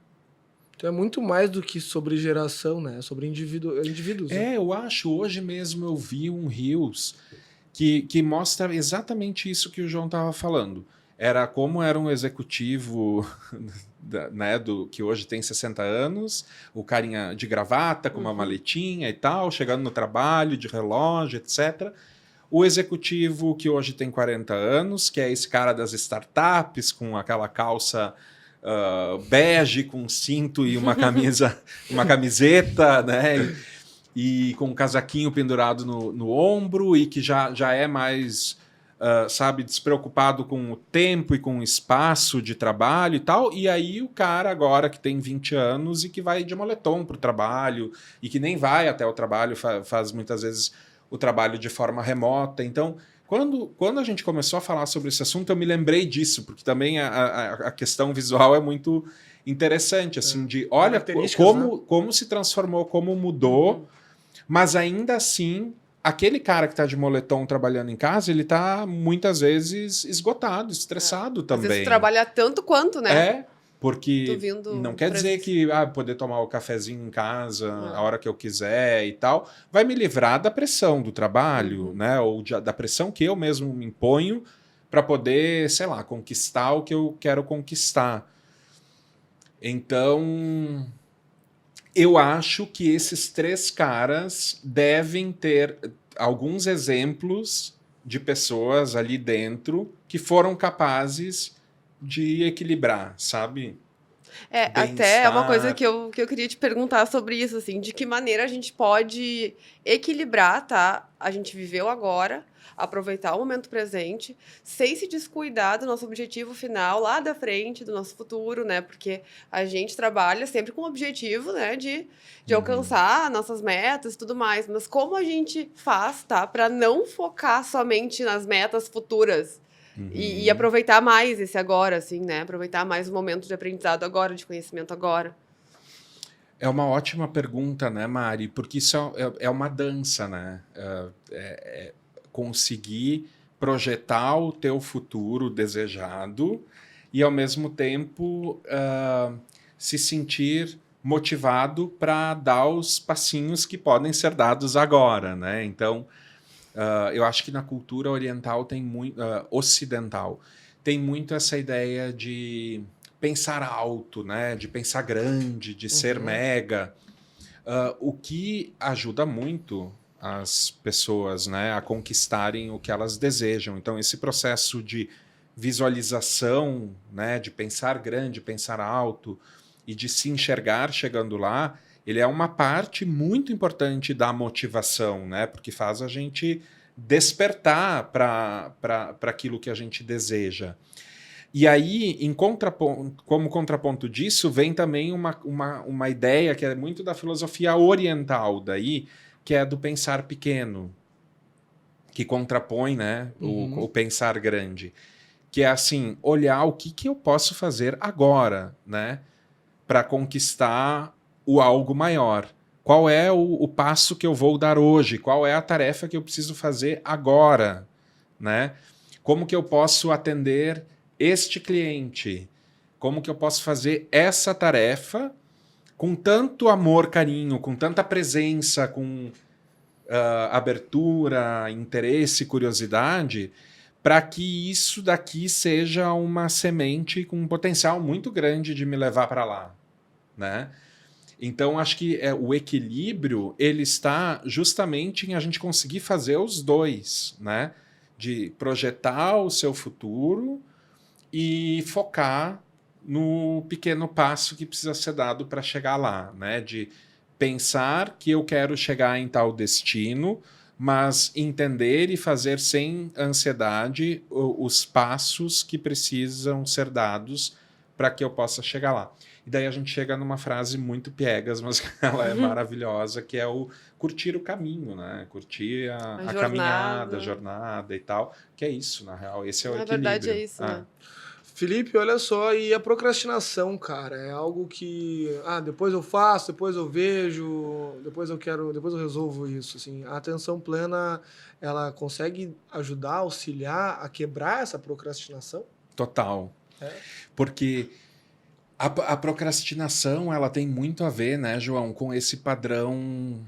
S1: Então é muito mais do que sobre geração, né? É sobre indivíduos. Né?
S2: Eu acho, hoje mesmo eu vi um Reels que mostra exatamente isso que o João estava falando. Era como era um executivo né, que hoje tem 60 anos, o carinha de gravata, com uma maletinha e tal, chegando no trabalho, de relógio, etc. O executivo que hoje tem 40 anos, que é esse cara das startups, com aquela calça bege, com cinto e uma camiseta, né? E com um casaquinho pendurado no ombro e que já é mais... sabe, despreocupado com o tempo e com o espaço de trabalho e tal, e aí o cara agora que tem 20 anos e que vai de moletom para o trabalho e que nem vai até o trabalho, faz muitas vezes o trabalho de forma remota. Então, quando a gente começou a falar sobre esse assunto, eu me lembrei disso, porque também a questão visual é muito interessante, assim, de olha como se transformou, como mudou, mas ainda assim... Aquele cara que está de moletom trabalhando em casa, ele está muitas vezes esgotado, estressado também.
S3: Às vezes trabalha tanto quanto, né?
S2: Porque não quer dizer que poder tomar o cafezinho em casa a hora que eu quiser e tal, vai me livrar da pressão do trabalho, né? Ou da pressão que eu mesmo me imponho para poder, sei lá, conquistar o que eu quero conquistar. Então... eu acho que esses 3 caras devem ter alguns exemplos de pessoas ali dentro que foram capazes de equilibrar, sabe?
S3: Até é uma coisa que eu queria te perguntar sobre isso, assim, de que maneira a gente pode equilibrar, tá? A gente viveu agora, aproveitar o momento presente, sem se descuidar do nosso objetivo final lá da frente, do nosso futuro, né? Porque a gente trabalha sempre com o objetivo, né, de alcançar nossas metas e tudo mais. Mas como a gente faz, tá? Para não focar somente nas metas futuras e aproveitar mais esse agora, assim, né? Aproveitar mais o momento de aprendizado agora, de conhecimento agora.
S2: É uma ótima pergunta, né, Mari? Porque isso é uma dança, né? Conseguir projetar o teu futuro desejado e, ao mesmo tempo, se sentir motivado para dar os passinhos que podem ser dados agora, né? Então, eu acho que na cultura oriental tem muito, ocidental, tem muito essa ideia de pensar alto, né? De pensar grande, de ser mega, o que ajuda muito as pessoas, né, a conquistarem o que elas desejam. Então, esse processo de visualização, né, de pensar grande, pensar alto e de se enxergar chegando lá, ele é uma parte muito importante da motivação, né, porque faz a gente despertar para aquilo que a gente deseja. E aí, como contraponto disso, vem também uma ideia que é muito da filosofia oriental daí, que é do pensar pequeno, que contrapõe, né, o pensar grande. Que é assim, olhar o que eu posso fazer agora, né, para conquistar o algo maior. Qual é o passo que eu vou dar hoje? Qual é a tarefa que eu preciso fazer agora, né? Como que eu posso atender este cliente? Como que eu posso fazer essa tarefa com tanto amor, carinho, com tanta presença, com abertura, interesse, curiosidade, para que isso daqui seja uma semente com um potencial muito grande de me levar para lá, né? Então, acho que o equilíbrio ele está justamente em a gente conseguir fazer os dois, né? De projetar o seu futuro e focar no pequeno passo que precisa ser dado para chegar lá, né? De pensar que eu quero chegar em tal destino, mas entender e fazer sem ansiedade os passos que precisam ser dados para que eu possa chegar lá. E daí a gente chega numa frase muito piegas, mas ela é maravilhosa, que é o curtir o caminho, né? Curtir a caminhada, a jornada e tal. Que é isso, na real. Esse é o equilíbrio.
S3: Na verdade é isso, né?
S1: Felipe, olha só, e a procrastinação, cara, é algo que, depois eu faço, depois eu vejo, depois eu resolvo isso, assim. A atenção plena, ela consegue ajudar, auxiliar a quebrar essa procrastinação?
S2: Total. Porque a procrastinação, ela tem muito a ver, né, João, com esse padrão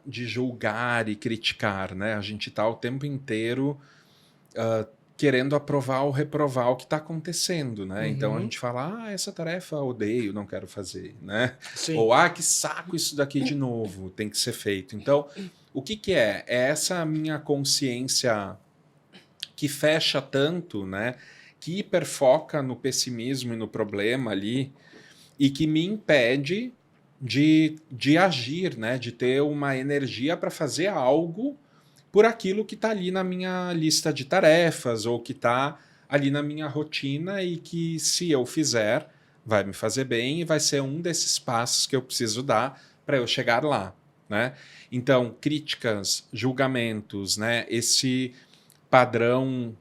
S2: de julgar e criticar, né? A gente está o tempo inteiro querendo aprovar ou reprovar o que está acontecendo, né? Então a gente fala, essa tarefa eu odeio, não quero fazer, né?
S1: Sim.
S2: Ou, que saco isso daqui de novo, tem que ser feito. Então, o que é? É essa minha consciência que fecha tanto, né? Que hiperfoca no pessimismo e no problema ali e que me impede de agir, né? De ter uma energia para fazer algo por aquilo que está ali na minha lista de tarefas ou que está ali na minha rotina e que, se eu fizer, vai me fazer bem e vai ser um desses passos que eu preciso dar para eu chegar lá, né? Então, críticas, julgamentos, né? Esse padrão,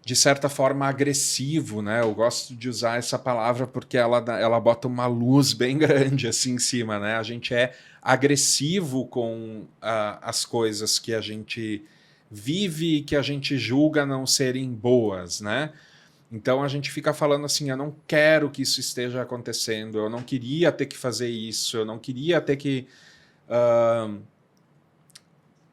S2: de certa forma, agressivo, né? Eu gosto de usar essa palavra porque ela bota uma luz bem grande assim em cima, né? A gente é agressivo com as coisas que a gente vive e que a gente julga não serem boas, né? Então a gente fica falando assim, eu não quero que isso esteja acontecendo, eu não queria ter que fazer isso, eu não queria ter que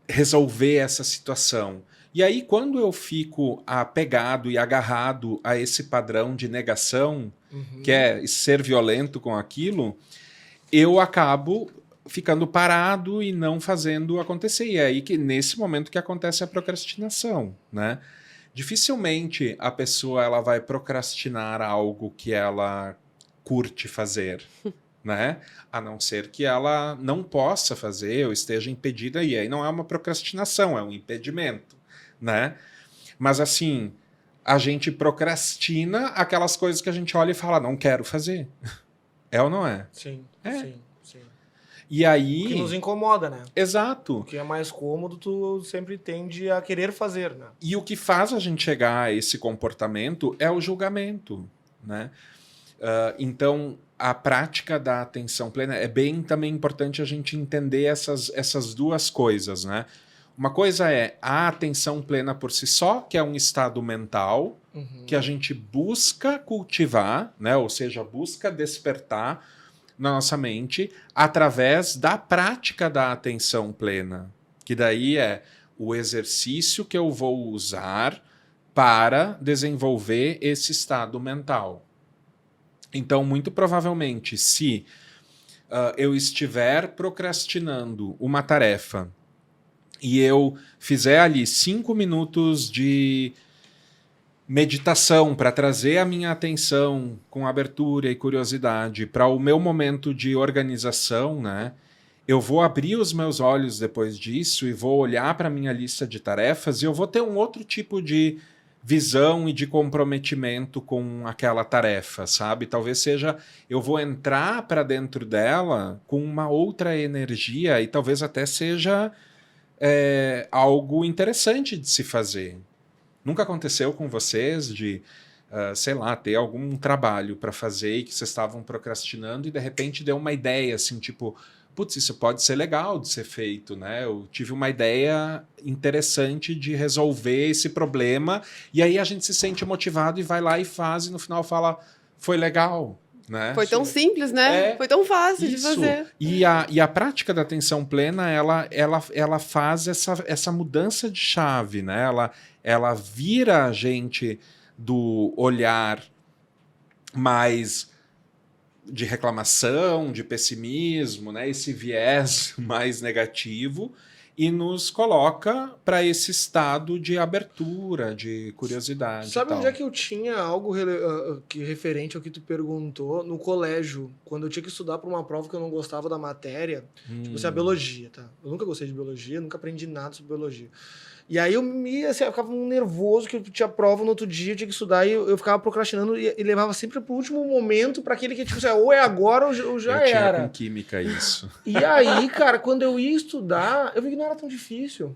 S2: resolver essa situação. E aí, quando eu fico apegado e agarrado a esse padrão de negação, que é ser violento com aquilo, eu acabo ficando parado e não fazendo acontecer. E é aí que, nesse momento, que acontece a procrastinação, né? Dificilmente a pessoa ela vai procrastinar algo que ela curte fazer, né? A não ser que ela não possa fazer ou esteja impedida, e aí não é uma procrastinação, é um impedimento, né? Mas assim, a gente procrastina aquelas coisas que a gente olha e fala, não quero fazer. É ou não é?
S1: Sim, sim.
S2: E aí...
S1: O que nos incomoda, né?
S2: Exato.
S1: O que é mais cômodo, tu sempre tende a querer fazer, né?
S2: E o que faz a gente chegar a esse comportamento é o julgamento, né? Então, a prática da atenção plena é bem também importante a gente entender essas duas coisas, né? Uma coisa é a atenção plena por si só, que é um estado mental que a gente busca cultivar, né? Ou seja, busca despertar na nossa mente através da prática da atenção plena, que daí é o exercício que eu vou usar para desenvolver esse estado mental. Então, muito provavelmente, se eu estiver procrastinando uma tarefa e eu fizer ali 5 minutos de meditação, para trazer a minha atenção com abertura e curiosidade para o meu momento de organização, né? Eu vou abrir os meus olhos depois disso e vou olhar para a minha lista de tarefas e eu vou ter um outro tipo de visão e de comprometimento com aquela tarefa, sabe? Talvez seja, eu vou entrar para dentro dela com uma outra energia e talvez até seja algo interessante de se fazer. Nunca aconteceu com vocês de, sei lá, ter algum trabalho para fazer e que vocês estavam procrastinando e de repente deu uma ideia assim, tipo, putz, isso pode ser legal de ser feito, né? Eu tive uma ideia interessante de resolver esse problema e aí a gente se sente motivado e vai lá e faz e no final fala, foi legal, né?
S3: Foi tão simples, né? Foi tão fácil de fazer.
S2: E a prática da atenção plena, ela faz essa mudança de chave, né? Ela vira a gente do olhar mais de reclamação, de pessimismo, né? Esse viés mais negativo e nos coloca para esse estado de abertura, de curiosidade.
S1: Sabe onde é que eu tinha algo referente ao que tu perguntou? No colégio, quando eu tinha que estudar para uma prova que eu não gostava da matéria, tipo assim, a biologia, tá? Eu nunca gostei de biologia, nunca aprendi nada sobre biologia. E aí eu ficava nervoso que eu tinha prova no outro dia, eu tinha que estudar e eu ficava procrastinando e levava sempre pro último momento para aquele que, tipo assim, ou é agora ou já
S2: eu
S1: era.
S2: Tinha com química isso.
S1: E aí, cara, quando eu ia estudar, eu vi que não era tão difícil.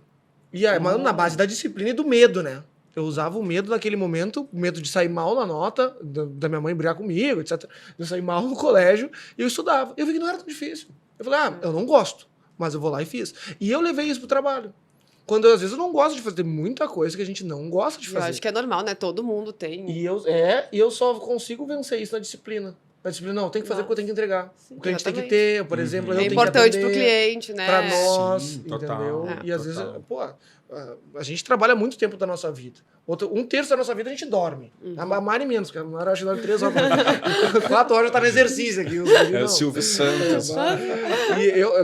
S1: E aí, mas na base da disciplina e do medo, né? Eu usava o medo naquele momento, o medo de sair mal na nota, da minha mãe brigar comigo, etc. De eu sair mal no colégio, e eu estudava. Eu vi que não era tão difícil. Eu falei, eu não gosto, mas eu vou lá e fiz. E eu levei isso pro trabalho. Quando às vezes eu não gosto de fazer muita coisa que a gente não gosta de fazer.
S3: Eu acho que é normal, né? Todo mundo tem.
S1: E eu só consigo vencer isso na disciplina. Na disciplina, não, tem que fazer porque eu tenho que entregar.
S3: Sim,
S1: o cliente
S3: exatamente.
S1: tem que ter, por exemplo, eu
S3: É
S1: tenho que
S3: importante
S1: atender
S3: pro cliente, né?
S1: pra nós,
S2: Sim,
S1: entendeu?
S2: total,
S1: E às
S2: total.
S1: vezes, pô, a gente trabalha muito tempo da nossa vida. Um terço da nossa vida a gente dorme. A Mari menos, porque a Mari acho que dorme 3 horas. 4 horas já tá no exercício aqui.
S2: É o Silvio Santos.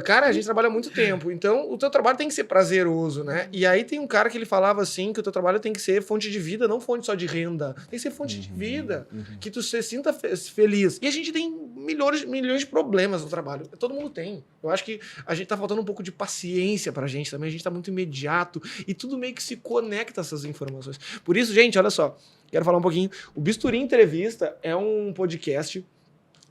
S1: Cara, a gente trabalha muito tempo. Então, o teu trabalho tem que ser prazeroso, né? E aí tem um cara que ele falava assim, que o teu trabalho tem que ser fonte de vida, não fonte só de renda. Tem que ser fonte de vida. Que tu se sinta feliz. E a gente tem milhões de problemas no trabalho. Todo mundo tem. Eu acho que a gente tá faltando um pouco de paciência pra gente também. A gente tá muito imediato. E tudo meio que se conecta a essas informações. Por isso, gente, olha só. Quero falar um pouquinho. O Bisturi Entrevista é um podcast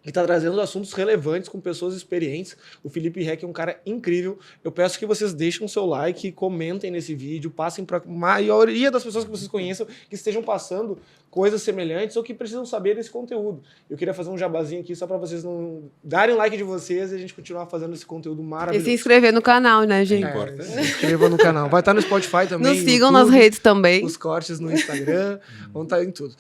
S1: que está trazendo assuntos relevantes com pessoas experientes. O Felipe Reck é um cara incrível. Eu peço que vocês deixem o seu like, comentem nesse vídeo, passem para a maioria das pessoas que vocês conheçam que estejam passando coisas semelhantes ou que precisam saber desse conteúdo. Eu queria fazer um jabazinho aqui só para vocês não darem like de vocês e a gente continuar fazendo esse conteúdo maravilhoso.
S3: E se inscrever no canal, né, gente?
S1: Se inscreva no canal. Vai estar no Spotify também.
S3: Nos sigam
S1: YouTube,
S3: nas redes também.
S1: Os cortes no Instagram. Vão estar em tudo.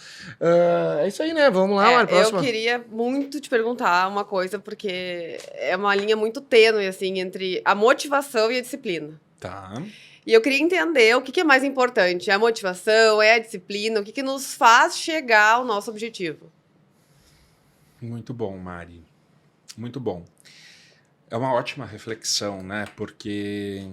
S1: É isso aí, né? Vamos lá, Mari, próxima.
S3: Eu queria muito te perguntar uma coisa, porque é uma linha muito tênue, assim, entre a motivação e a disciplina.
S2: Tá.
S3: E eu queria entender o que é mais importante. É a motivação, é a disciplina? O que nos faz chegar ao nosso objetivo?
S2: Muito bom, Mari. Muito bom. É uma ótima reflexão, né? Porque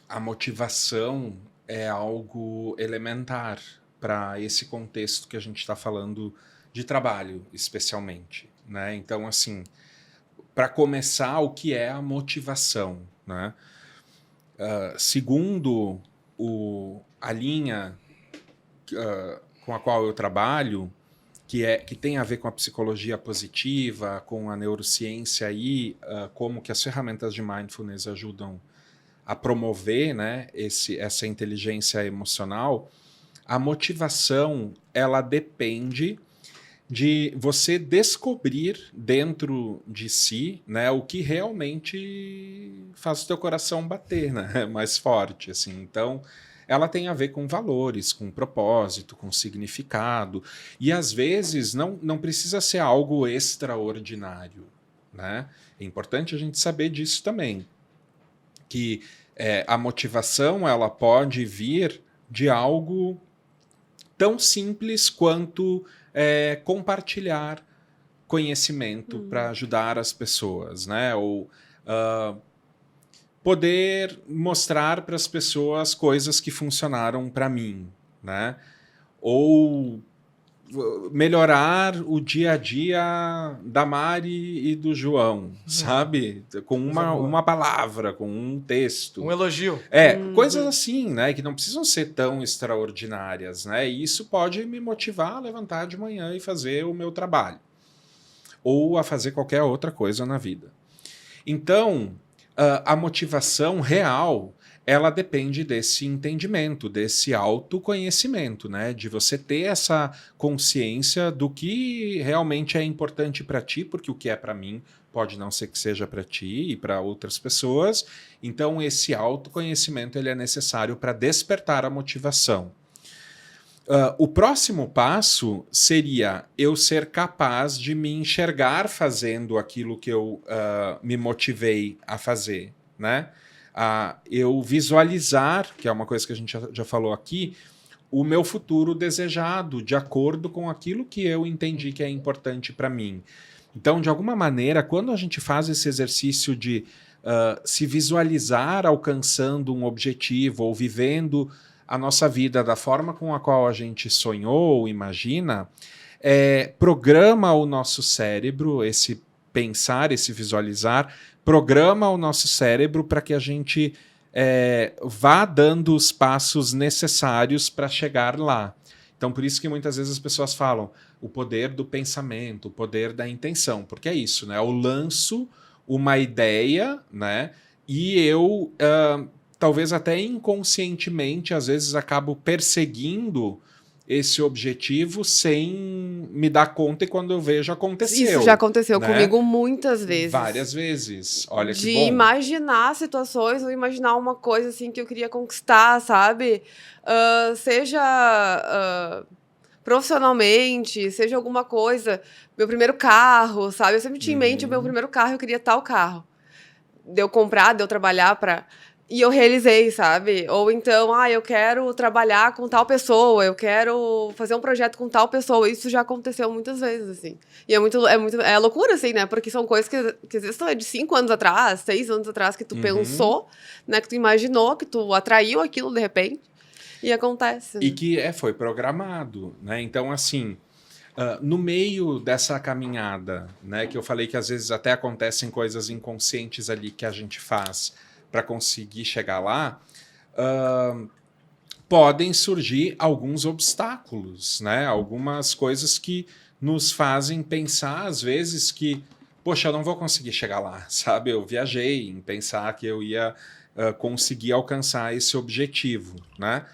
S2: a motivação é algo elementar para esse contexto que a gente está falando de trabalho, especialmente, né? Então, assim, para começar, o que é a motivação, né? Segundo a linha com a qual eu trabalho, que tem a ver com a psicologia positiva, com a neurociência e como que as ferramentas de mindfulness ajudam a promover, né, essa inteligência emocional, a motivação ela depende de você descobrir dentro de si, né, o que realmente faz o teu coração bater, né, mais forte, assim. Então, ela tem a ver com valores, com propósito, com significado, e às vezes não precisa ser algo extraordinário, né? É importante a gente saber disso também, que a motivação ela pode vir de algo tão simples quanto compartilhar conhecimento para ajudar as pessoas, né? Ou poder mostrar para as pessoas coisas que funcionaram para mim, né? ou melhorar o dia a dia da Mari e do João, sabe? Com uma palavra, com um texto.
S1: Um elogio.
S2: Coisas assim, né? Que não precisam ser tão extraordinárias, né? E isso pode me motivar a levantar de manhã e fazer o meu trabalho. Ou a fazer qualquer outra coisa na vida. Então, a motivação real, ela depende desse entendimento, desse autoconhecimento, né? De você ter essa consciência do que realmente é importante para ti, porque o que é para mim pode não ser que seja para ti e para outras pessoas. Então, esse autoconhecimento ele é necessário para despertar a motivação. O próximo passo seria eu ser capaz de me enxergar fazendo aquilo que eu me motivei a fazer, né? Eu visualizar, que é uma coisa que a gente já falou aqui, o meu futuro desejado, de acordo com aquilo que eu entendi que é importante para mim. Então, de alguma maneira, quando a gente faz esse exercício de se visualizar alcançando um objetivo ou vivendo a nossa vida da forma com a qual a gente sonhou ou imagina, programa o nosso cérebro, esse pensar, esse visualizar, programa o nosso cérebro para que a gente vá dando os passos necessários para chegar lá. Então, por isso que muitas vezes as pessoas falam o poder do pensamento, o poder da intenção, porque é isso, né? Eu lanço uma ideia, né? E eu, talvez até inconscientemente, às vezes acabo perseguindo esse objetivo sem me dar conta, e quando eu vejo, aconteceu.
S3: Isso já aconteceu,
S2: né?
S3: comigo muitas vezes.
S2: Várias vezes. Olha que
S3: de
S2: bom.
S3: imaginar situações ou imaginar uma coisa assim que eu queria conquistar, sabe? Seja profissionalmente, seja alguma coisa. Meu primeiro carro, sabe? Eu sempre tinha em mente o meu primeiro carro, eu queria tal carro. De eu comprar, de eu trabalhar para... E eu realizei, sabe? Ou então, eu quero trabalhar com tal pessoa, eu quero fazer um projeto com tal pessoa. Isso já aconteceu muitas vezes, assim. E é loucura, assim, né? Porque são coisas que às vezes são de 5 anos atrás, 6 anos atrás, que tu pensou, né? Que tu imaginou, que tu atraiu aquilo de repente. E acontece.
S2: E que foi programado, né? Então, assim, no meio dessa caminhada, né? Que eu falei que às vezes até acontecem coisas inconscientes ali que a gente faz para conseguir chegar lá, podem surgir alguns obstáculos, né? Algumas coisas que nos fazem pensar, às vezes, que, poxa, eu não vou conseguir chegar lá, sabe? Eu viajei em pensar que eu ia conseguir alcançar esse objetivo, né?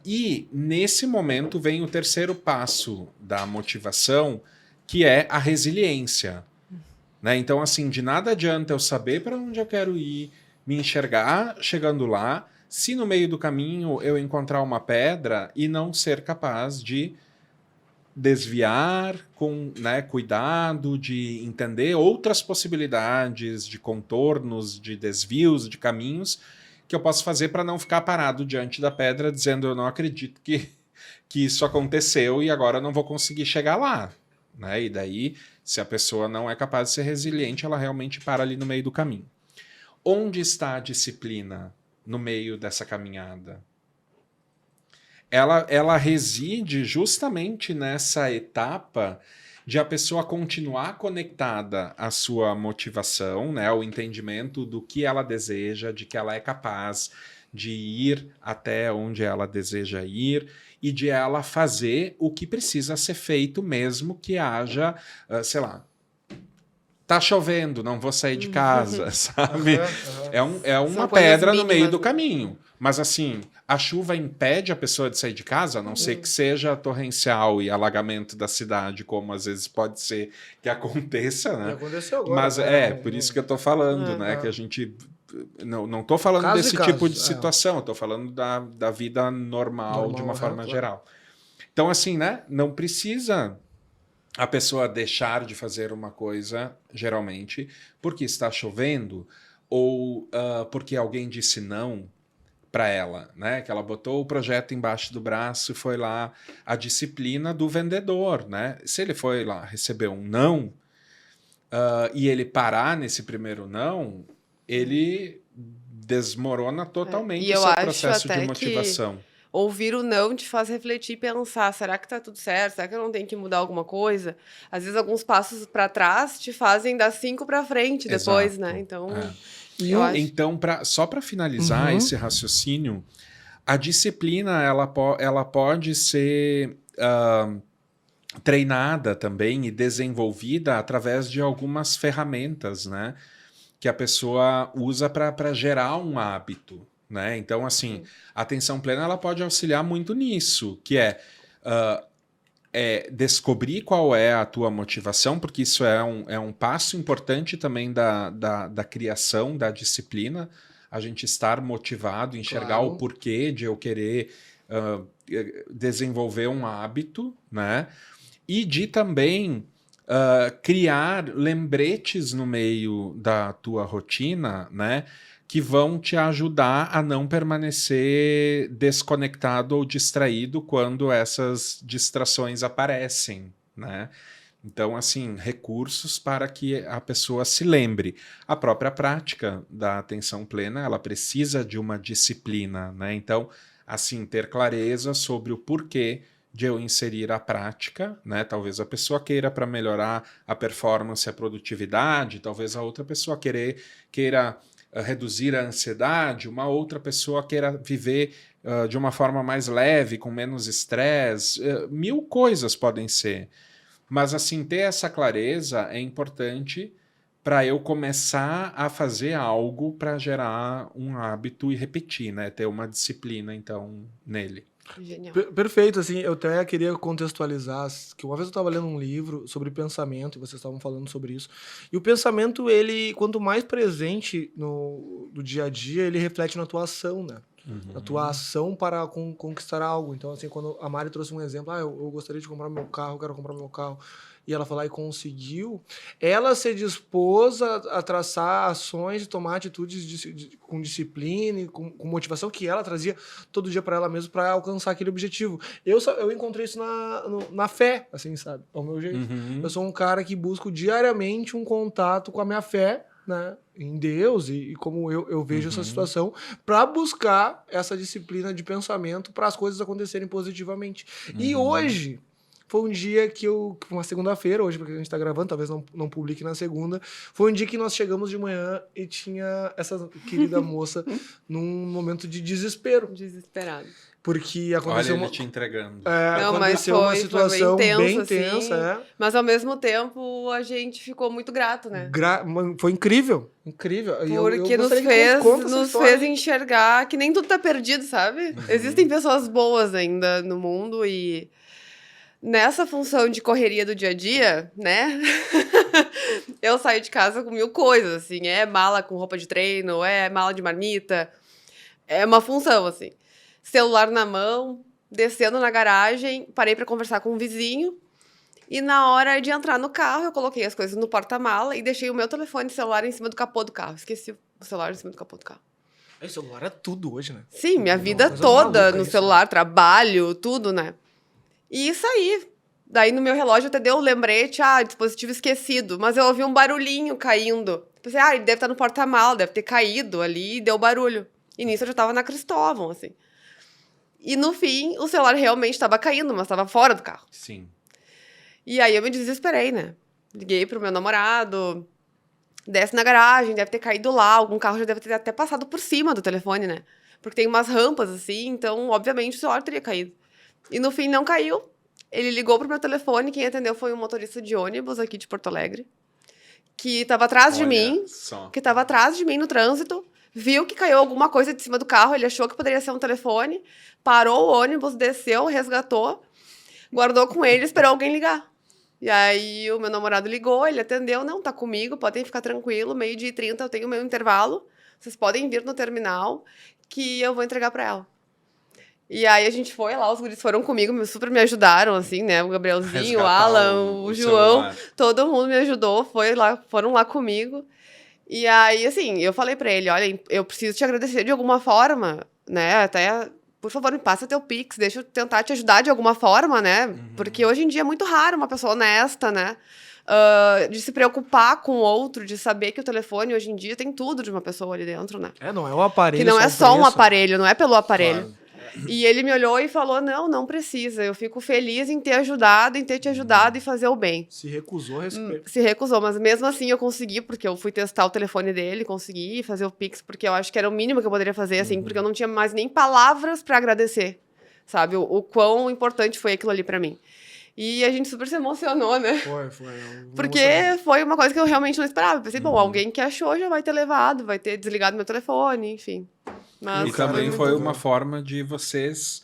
S2: E nesse momento vem o terceiro passo da motivação, que é a resiliência. Né? Então, assim, de nada adianta eu saber para onde eu quero ir, me enxergar chegando lá, se no meio do caminho eu encontrar uma pedra e não ser capaz de desviar com, né, cuidado, de entender outras possibilidades de contornos, de desvios, de caminhos que eu posso fazer para não ficar parado diante da pedra dizendo eu não acredito que isso aconteceu e agora eu não vou conseguir chegar lá. Né? E daí, se a pessoa não é capaz de ser resiliente, ela realmente para ali no meio do caminho. Onde está a disciplina no meio dessa caminhada? Ela reside justamente nessa etapa de a pessoa continuar conectada à sua motivação, né, ao entendimento do que ela deseja, de que ela é capaz de ir até onde ela deseja ir e de ela fazer o que precisa ser feito mesmo que haja, sei lá, tá chovendo, não vou sair de casa, sabe? É uma pedra no meio do caminho. Mas assim, a chuva impede a pessoa de sair de casa, a não ser que seja torrencial e alagamento da cidade, como às vezes pode ser que aconteça, né?
S1: Aconteceu agora.
S2: Mas por isso que eu tô falando, né? Que a gente... Não tô falando
S1: Caso
S2: desse tipo de situação, eu tô falando da vida normal de uma forma geral. Então, assim, né? Não precisa a pessoa deixar de fazer uma coisa, geralmente, porque está chovendo ou porque alguém disse não para ela, né? Que ela botou o projeto embaixo do braço e foi lá a disciplina do vendedor, né? Se ele foi lá receber um não e ele parar nesse primeiro não, ele desmorona totalmente o seu processo de motivação.
S3: ouvir o não te faz refletir e pensar, será que tá tudo certo? Será que eu não tenho que mudar alguma coisa? Às vezes, alguns passos para trás te fazem dar 5 para frente depois,
S2: Exato.
S3: né? Então,
S1: eu
S3: acho...
S2: Então, só para finalizar esse raciocínio, a disciplina ela pode ser treinada também e desenvolvida através de algumas ferramentas, né? Que a pessoa usa para gerar um hábito, né? Então, assim, a atenção plena ela pode auxiliar muito nisso, que é descobrir qual é a tua motivação, porque isso é um passo importante também da criação da disciplina, a gente estar motivado, enxergar o porquê de eu querer desenvolver um hábito, né? E de também criar lembretes no meio da tua rotina, né? Que vão te ajudar a não permanecer desconectado ou distraído quando essas distrações aparecem, né? Então, assim, recursos para que a pessoa se lembre. A própria prática da atenção plena, ela precisa de uma disciplina, né? Então, assim, ter clareza sobre o porquê de eu inserir a prática, né? Talvez a pessoa queira para melhorar a performance e a produtividade, talvez a outra pessoa queira reduzir a ansiedade, uma outra pessoa queira viver de uma forma mais leve, com menos estresse, 1000 coisas podem ser. Mas, assim, ter essa clareza é importante para eu começar a fazer algo para gerar um hábito e repetir, né? Ter uma disciplina, então, nele.
S3: Genial.
S1: Perfeito, assim, eu até queria contextualizar que uma vez eu estava lendo um livro sobre pensamento e vocês estavam falando sobre isso, e o pensamento, ele, quanto mais presente no dia a dia, ele reflete na tua ação, né? Na tua ação para conquistar algo. Então, assim, quando a Mari trouxe um exemplo, eu gostaria de comprar meu carro, eu quero comprar meu carro, e ela foi lá e conseguiu, ela se dispôs a traçar ações e tomar atitudes com disciplina e com motivação que ela trazia todo dia para ela mesma para alcançar aquele objetivo. Eu encontrei isso na fé, assim, sabe? Ao meu jeito. Eu sou um cara que busco diariamente um contato com a minha fé, né, em Deus e como eu vejo essa situação, para buscar essa disciplina de pensamento para as coisas acontecerem positivamente. E hoje foi um dia uma segunda-feira, hoje, porque a gente tá gravando, talvez não publique na segunda, foi um dia que nós chegamos de manhã e tinha essa querida moça num momento de desespero.
S3: Desesperado.
S1: Porque aconteceu
S2: Olha ele te entregando.
S1: Aconteceu uma situação bem tensa.
S3: Assim, mas ao mesmo tempo a gente ficou muito grato, né?
S1: Foi incrível. Incrível.
S3: Porque nos fez enxergar que nem tudo tá perdido, sabe? Existem pessoas boas ainda no mundo e nessa função de correria do dia a dia, né? Eu saio de casa com 1000 coisas, assim. É mala com roupa de treino, é mala de marmita. É uma função, assim. Celular na mão, descendo na garagem, parei para conversar com um vizinho e na hora de entrar no carro eu coloquei as coisas no porta-mala e deixei o meu telefone celular em cima do capô do carro. Esqueci o celular em cima do capô do carro.
S1: O celular é tudo hoje, né?
S3: Sim, minha vida toda no celular, trabalho, tudo, né? E saí. Daí no meu relógio até deu o lembrete, dispositivo esquecido, mas eu ouvi um barulhinho caindo. Pensei, ele deve estar no porta-mala, deve ter caído ali e deu barulho. E nisso eu já tava na Cristóvão, assim. E no fim, o celular realmente estava caindo, mas estava fora do carro.
S2: Sim.
S3: E aí eu me desesperei, né? Liguei pro meu namorado, desce na garagem, deve ter caído lá, algum carro já deve ter até passado por cima do telefone, né? Porque tem umas rampas assim, então obviamente o celular teria caído. E no fim não caiu. Ele ligou pro meu telefone, quem atendeu foi um motorista de ônibus aqui de Porto Alegre, que estava atrás de mim, no trânsito. Viu que caiu alguma coisa de cima do carro, ele achou que poderia ser um telefone, parou o ônibus, desceu, resgatou, guardou com ele, esperou alguém ligar. E aí o meu namorado ligou, ele atendeu, não, tá comigo, podem ficar tranquilo, 12h30 eu tenho o meu intervalo, vocês podem vir no terminal que eu vou entregar para ela. E aí a gente foi lá, os guris foram comigo, super me ajudaram, assim, né, o Gabrielzinho, o Alan, o João, celular. Todo mundo me ajudou, foram lá comigo. E aí, assim, eu falei pra ele, olha, eu preciso te agradecer de alguma forma, né, até, por favor, me passa teu Pix, deixa eu tentar te ajudar de alguma forma, né, porque hoje em dia é muito raro uma pessoa honesta, né, de se preocupar com o outro, de saber que o telefone hoje em dia tem tudo de uma pessoa ali dentro, né.
S1: Não é o aparelho.
S3: Que não é só um aparelho, não é pelo aparelho. Claro. E ele me olhou e falou, não precisa, eu fico feliz em ter ajudado, em ter te ajudado e fazer o bem.
S1: Se recusou a respeito.
S3: Se recusou, mas mesmo assim eu consegui, porque eu fui testar o telefone dele, consegui fazer o Pix, porque eu acho que era o mínimo que eu poderia fazer, assim, porque eu não tinha mais nem palavras pra agradecer, sabe? O quão importante foi aquilo ali pra mim. E a gente super se emocionou, né?
S1: Foi.
S3: Porque foi uma coisa que eu realmente não esperava. Eu pensei, bom, alguém que achou já vai ter levado, vai ter desligado meu telefone, enfim. Mas
S2: E também
S1: muito
S2: foi
S1: bom.
S2: uma forma de vocês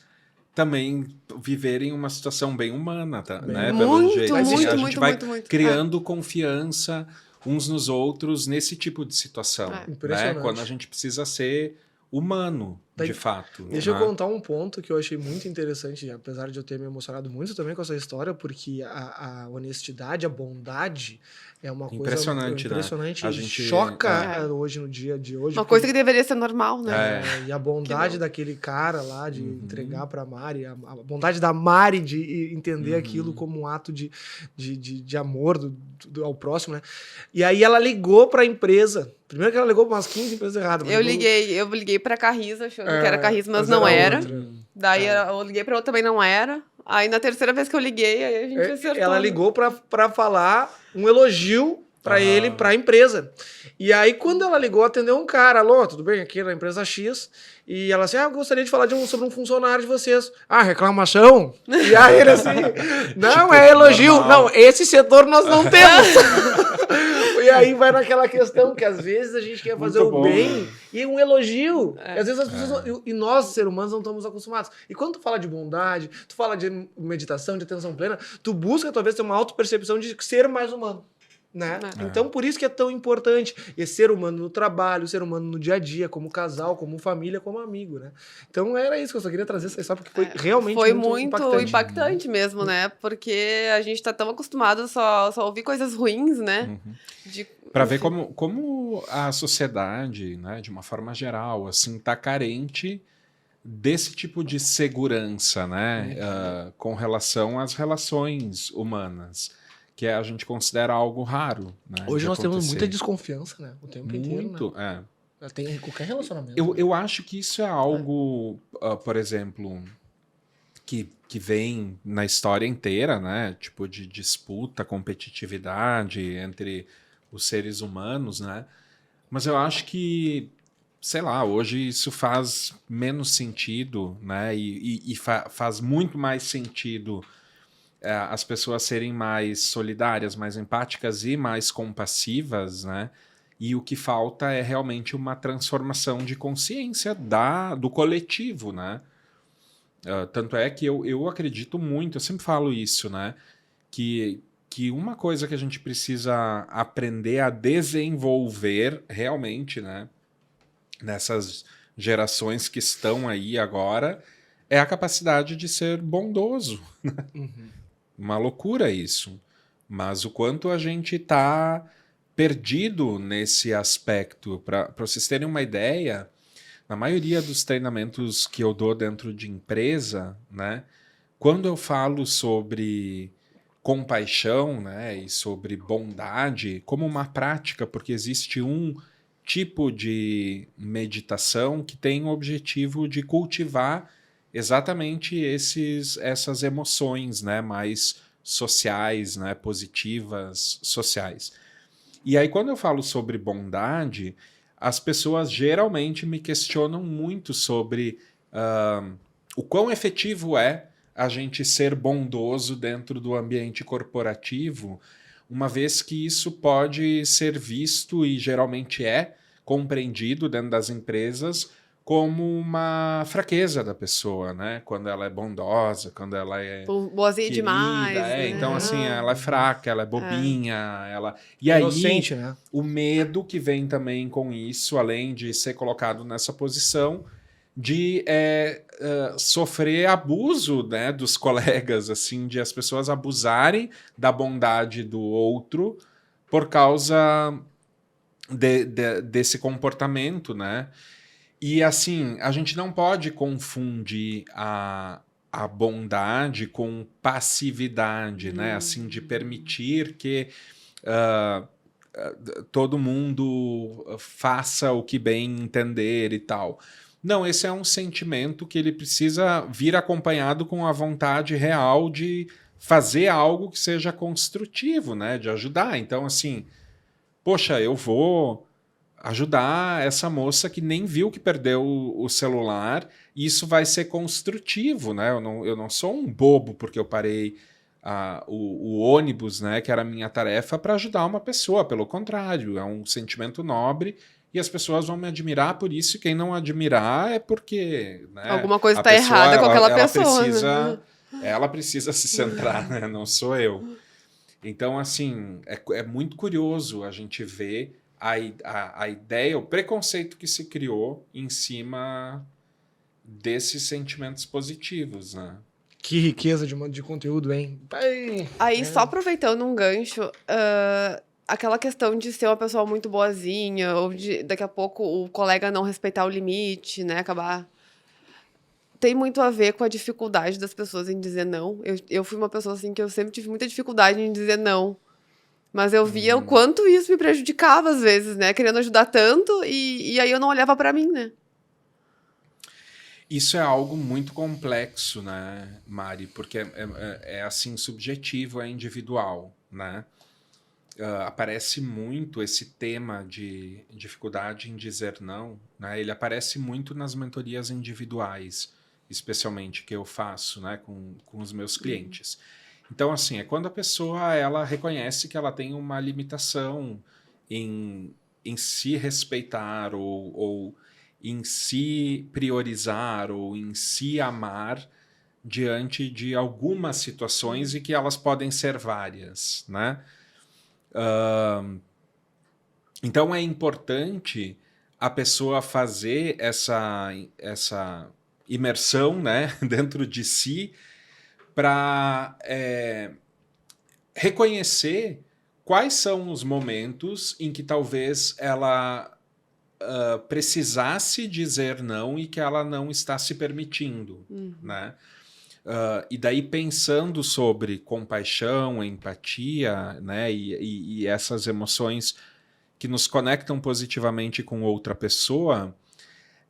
S2: também viverem uma situação bem humana, tá?
S1: Bem.
S2: Né?
S3: Muito,
S2: Pelo jeito. Assim, a gente
S3: muito,
S2: vai
S3: muito.
S2: criando confiança uns nos outros nesse tipo de situação.
S3: É.
S1: Impressionante.
S2: Né? Quando a gente precisa ser humano, de fato.
S1: Deixa eu
S2: né?
S1: contar um ponto que eu achei muito interessante, apesar de eu ter me emocionado muito também com essa história, porque a honestidade, a bondade é uma coisa
S2: Impressionante, né?
S1: impressionante.
S2: A gente-
S1: choca hoje, no dia de hoje.
S3: Uma
S1: porque-
S3: coisa que deveria ser normal, né?
S1: E a bondade
S3: Que
S1: daquele cara lá de entregar pra Mari, a bondade da Mari de entender aquilo como um ato de amor ao próximo, né? E aí ela ligou pra empresa. Primeiro que ela ligou pra umas 15 empresas erradas. mas
S3: Eu
S1: ligou-
S3: liguei pra Carriza, achando que era Carriza, mas
S1: mas
S3: não
S1: era
S3: era.
S1: outra.
S3: Daí eu liguei pra outra, também não era. Aí na terceira vez que eu liguei, aí a gente acertou.
S1: Ela ligou pra falar um elogio pra ele, pra empresa. E aí, quando ela ligou, atendeu um cara. Alô, tudo bem? Aqui na empresa X. E ela assim, eu gostaria de falar sobre um funcionário de vocês. Ah, reclamação? E aí ele assim, não,
S2: Tipo,
S1: é elogio.
S2: normal.
S1: Não, esse setor nós não temos. E aí vai naquela questão que às vezes a gente quer fazer
S2: Muito
S1: o
S2: bom,
S1: bem
S2: né?
S1: e um elogio. E às vezes as pessoas e nós, seres humanos, não estamos acostumados. E quando tu fala de bondade, tu fala de meditação, de atenção plena, tu busca talvez ter uma autopercepção de ser mais humano. Né? Então, por isso que é tão importante esse ser humano no trabalho, ser humano no dia a dia, como casal, como família, como amigo, né? Então, era isso que eu só queria trazer essa história, porque foi realmente
S3: Foi
S1: muito
S3: impactante mesmo, né? Porque a gente tá tão acostumado só ouvir coisas ruins, né?
S2: Para ver como a sociedade, né, de uma forma geral, assim, tá carente desse tipo de segurança, né, com relação às relações humanas, que a gente considera algo raro. Né,
S1: Hoje
S2: de
S1: nós temos
S2: acontecer.
S1: muita desconfiança, né? O tempo inteiro,
S2: Muito,
S1: né? Tem em qualquer relacionamento.
S2: Eu acho que isso é algo, por exemplo, que vem na história inteira, né? Tipo, de disputa, competitividade entre os seres humanos, né? Mas eu acho que, sei lá, hoje isso faz menos sentido, né? E faz muito mais sentido as pessoas serem mais solidárias, mais empáticas e mais compassivas, né? E o que falta é realmente uma transformação de consciência do coletivo, né? Tanto é que eu acredito muito, eu sempre falo isso, né? Que uma coisa que a gente precisa aprender a desenvolver realmente, né? Nessas gerações que estão aí agora, é a capacidade de ser bondoso. Uma loucura isso. Mas o quanto a gente está perdido nesse aspecto. Para vocês terem uma ideia, na maioria dos treinamentos que eu dou dentro de empresa, né, quando eu falo sobre compaixão, né, e sobre bondade como uma prática, porque existe um tipo de meditação que tem o objetivo de cultivar exatamente essas emoções, né, mais sociais, né, positivas, sociais. E aí, quando eu falo sobre bondade, as pessoas geralmente me questionam muito sobre o quão efetivo é a gente ser bondoso dentro do ambiente corporativo, uma vez que isso pode ser visto e geralmente é compreendido dentro das empresas como uma fraqueza da pessoa, né? Quando ela é bondosa, quando ela é
S3: boazinha
S2: querida,
S3: demais. Né?
S2: Então, assim, ela é fraca, ela é bobinha, ela... E
S1: Inocente,
S2: aí,
S1: né?
S2: o medo que vem também com isso, além de ser colocado nessa posição, de sofrer abuso, né, dos colegas, assim, de as pessoas abusarem da bondade do outro por causa desse comportamento, né? E assim, a gente não pode confundir a bondade com passividade, né? Assim, de permitir que todo mundo faça o que bem entender e tal. Não, esse é um sentimento que ele precisa vir acompanhado com a vontade real de fazer algo que seja construtivo, né? De ajudar. Então, assim, poxa, eu vou ajudar essa moça que nem viu que perdeu o celular, e isso vai ser construtivo, né? Eu não sou um bobo porque eu parei o ônibus, né, que era a minha tarefa, para ajudar uma pessoa. Pelo contrário, é um sentimento nobre e as pessoas vão me admirar por isso, e quem não admirar é porque, né,
S3: Alguma coisa
S2: a
S3: está
S2: pessoa,
S3: errada com aquela
S2: ela
S3: pessoa.
S2: precisa,
S3: Né?
S2: ela precisa se centrar, né? Não sou eu. Então, assim, é muito curioso a gente ver a ideia, o preconceito que se criou em cima desses sentimentos positivos, né?
S1: Que riqueza de conteúdo, hein?
S3: Aí, só aproveitando um gancho, aquela questão de ser uma pessoa muito boazinha, ou de daqui a pouco o colega não respeitar o limite, né? Acabar. Tem muito a ver com a dificuldade das pessoas em dizer não. Eu fui uma pessoa assim que eu sempre tive muita dificuldade em dizer não. Mas eu via o quanto isso me prejudicava às vezes, né? Querendo ajudar tanto, e aí eu não olhava pra mim, né?
S2: Isso é algo muito complexo, né, Mari? Porque é assim, subjetivo, é individual, né? Aparece muito esse tema de dificuldade em dizer não, né? Ele aparece muito nas mentorias individuais, especialmente, que eu faço, né, com os meus clientes. Então, assim, é quando a pessoa ela reconhece que ela tem uma limitação em se respeitar ou em se priorizar ou em se amar diante de algumas situações, e que elas podem ser várias, né? Então é importante a pessoa fazer essa imersão, né, dentro de si, para reconhecer quais são os momentos em que talvez ela precisasse dizer não e que ela não está se permitindo, né? E daí, pensando sobre compaixão, empatia, né, e essas emoções que nos conectam positivamente com outra pessoa,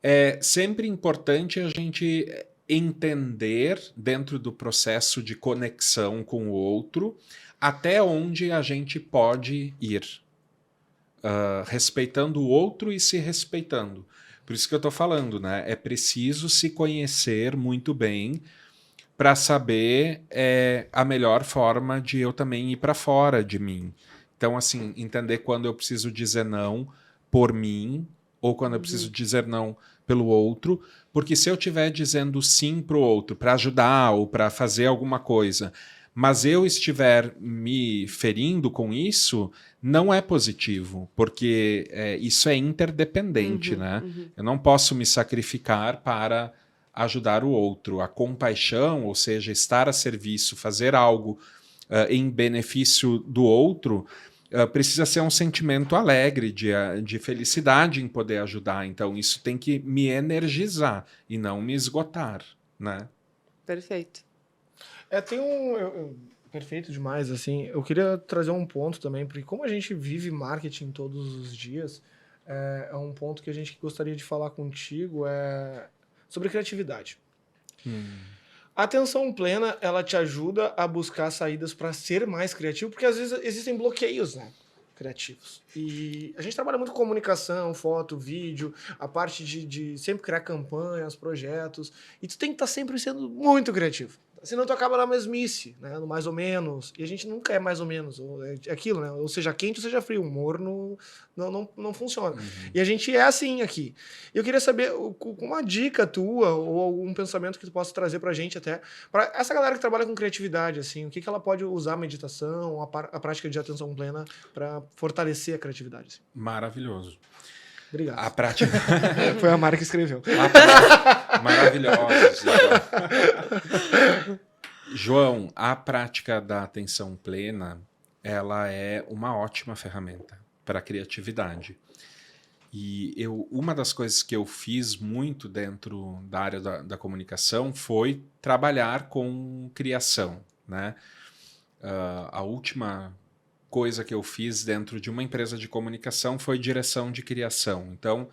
S2: é sempre importante a gente entender, dentro do processo de conexão com o outro, até onde a gente pode ir, respeitando o outro e se respeitando. Por isso que eu estou falando, né? É preciso se conhecer muito bem para saber a melhor forma de eu também ir para fora de mim. Então, assim, entender quando eu preciso dizer não por mim ou quando eu preciso dizer não pelo outro, porque se eu estiver dizendo sim para o outro, para ajudar ou para fazer alguma coisa, mas eu estiver me ferindo com isso, não é positivo, porque isso é interdependente, né? Eu não posso me sacrificar para ajudar o outro. A compaixão, ou seja, estar a serviço, fazer algo em benefício do outro, precisa ser um sentimento alegre, de felicidade em poder ajudar. Então, isso tem que me energizar e não me esgotar, né?
S3: Perfeito.
S1: Tem perfeito demais, assim. Eu queria trazer um ponto também, porque como a gente vive marketing todos os dias, é um ponto que a gente gostaria de falar contigo, sobre criatividade. A atenção plena, ela te ajuda a buscar saídas para ser mais criativo, porque às vezes existem bloqueios, né, criativos. E a gente trabalha muito com comunicação, foto, vídeo, a parte de sempre criar campanhas, projetos, e tu tem que estar sempre sendo muito criativo. Senão tu acaba na mesmice, né, no mais ou menos, e a gente nunca é mais ou menos, é aquilo, né, ou seja quente ou seja frio, o morno não funciona. E a gente é assim aqui. Eu queria saber uma dica tua ou algum pensamento que tu possa trazer pra gente até, para essa galera que trabalha com criatividade, assim, o que ela pode usar a meditação, a prática de atenção plena para fortalecer a criatividade. Assim.
S2: Maravilhoso.
S1: Obrigado.
S2: A prática...
S1: Foi a Mari que escreveu.
S2: Maravilhoso. João, a prática da atenção plena, ela é uma ótima ferramenta para a criatividade. E uma das coisas que eu fiz muito dentro da área da comunicação foi trabalhar com criação, né? A última coisa que eu fiz dentro de uma empresa de comunicação foi direção de criação. Então,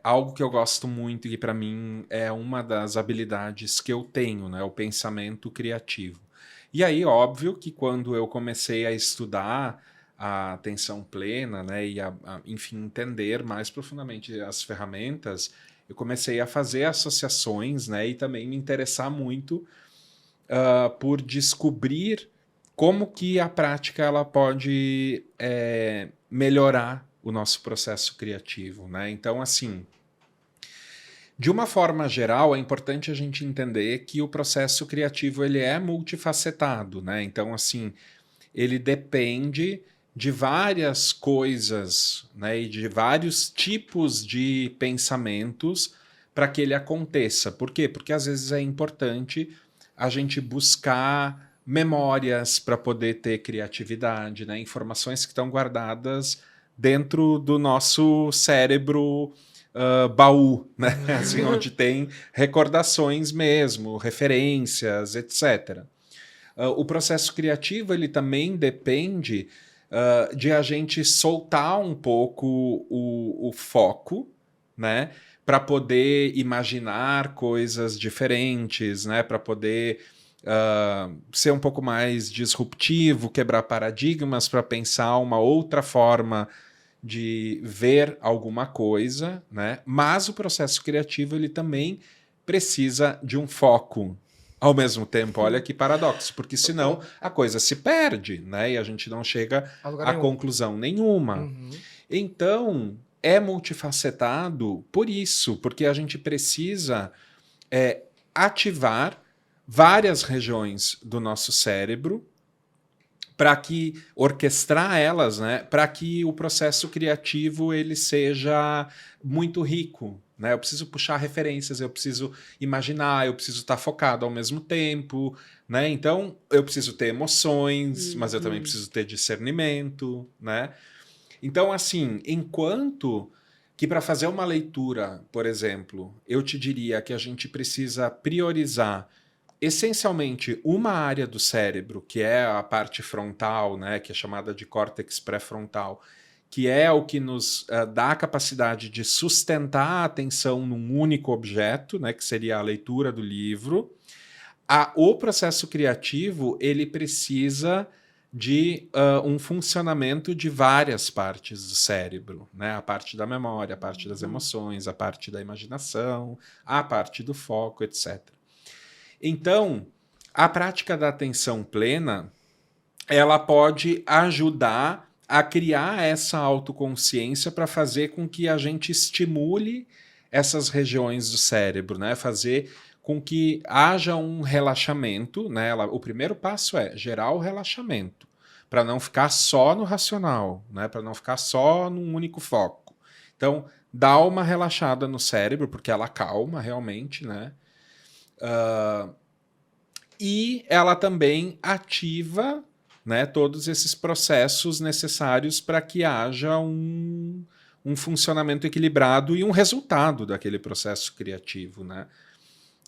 S2: algo que eu gosto muito e que para mim é uma das habilidades que eu tenho, né? O pensamento criativo. E aí, óbvio que quando eu comecei a estudar a atenção plena, né, e enfim, entender mais profundamente as ferramentas, eu comecei a fazer associações, né, e também me interessar muito por descobrir como que a prática ela pode melhorar o nosso processo criativo, né? Então, assim, de uma forma geral, é importante a gente entender que o processo criativo ele é multifacetado, né? Então, assim, ele depende de várias coisas, né? E de vários tipos de pensamentos para que ele aconteça. Por quê? Porque às vezes é importante a gente buscar memórias para poder ter criatividade, né? Informações que estão guardadas dentro do nosso cérebro baú, né? Assim, onde tem recordações mesmo, referências, etc. O processo criativo ele também depende de a gente soltar um pouco o foco, né? Para poder imaginar coisas diferentes, né? Para poder ser um pouco mais disruptivo, quebrar paradigmas para pensar uma outra forma de ver alguma coisa, né? Mas o processo criativo ele também precisa de um foco ao mesmo tempo. Olha que paradoxo, porque senão a coisa se perde, né? E a gente não chega a conclusão nenhuma.
S1: Uhum.
S2: Então, é multifacetado por isso, porque a gente precisa ativar várias regiões do nosso cérebro para que orquestrar elas, né, para que o processo criativo ele seja muito rico, né? Eu preciso puxar referências, eu preciso imaginar, eu preciso estar focado ao mesmo tempo, né? Então eu preciso ter emoções, mas eu também preciso ter discernimento, né? Então assim, enquanto que para fazer uma leitura, por exemplo, eu te diria que a gente precisa priorizar essencialmente uma área do cérebro, que é a parte frontal, né, que é chamada de córtex pré-frontal, que é o que nos dá a capacidade de sustentar a atenção num único objeto, né, que seria a leitura do livro. O processo criativo ele precisa de um funcionamento de várias partes do cérebro, né? A parte da memória, a parte das emoções, a parte da imaginação, a parte do foco, etc. Então, a prática da atenção plena, ela pode ajudar a criar essa autoconsciência para fazer com que a gente estimule essas regiões do cérebro, né? Fazer com que haja um relaxamento, né? O primeiro passo é gerar o relaxamento, para não ficar só no racional, né? Para não ficar só num único foco. Então, dá uma relaxada no cérebro, porque ela calma realmente, né? E ela também ativa, né, todos esses processos necessários para que haja um funcionamento equilibrado e um resultado daquele processo criativo, né?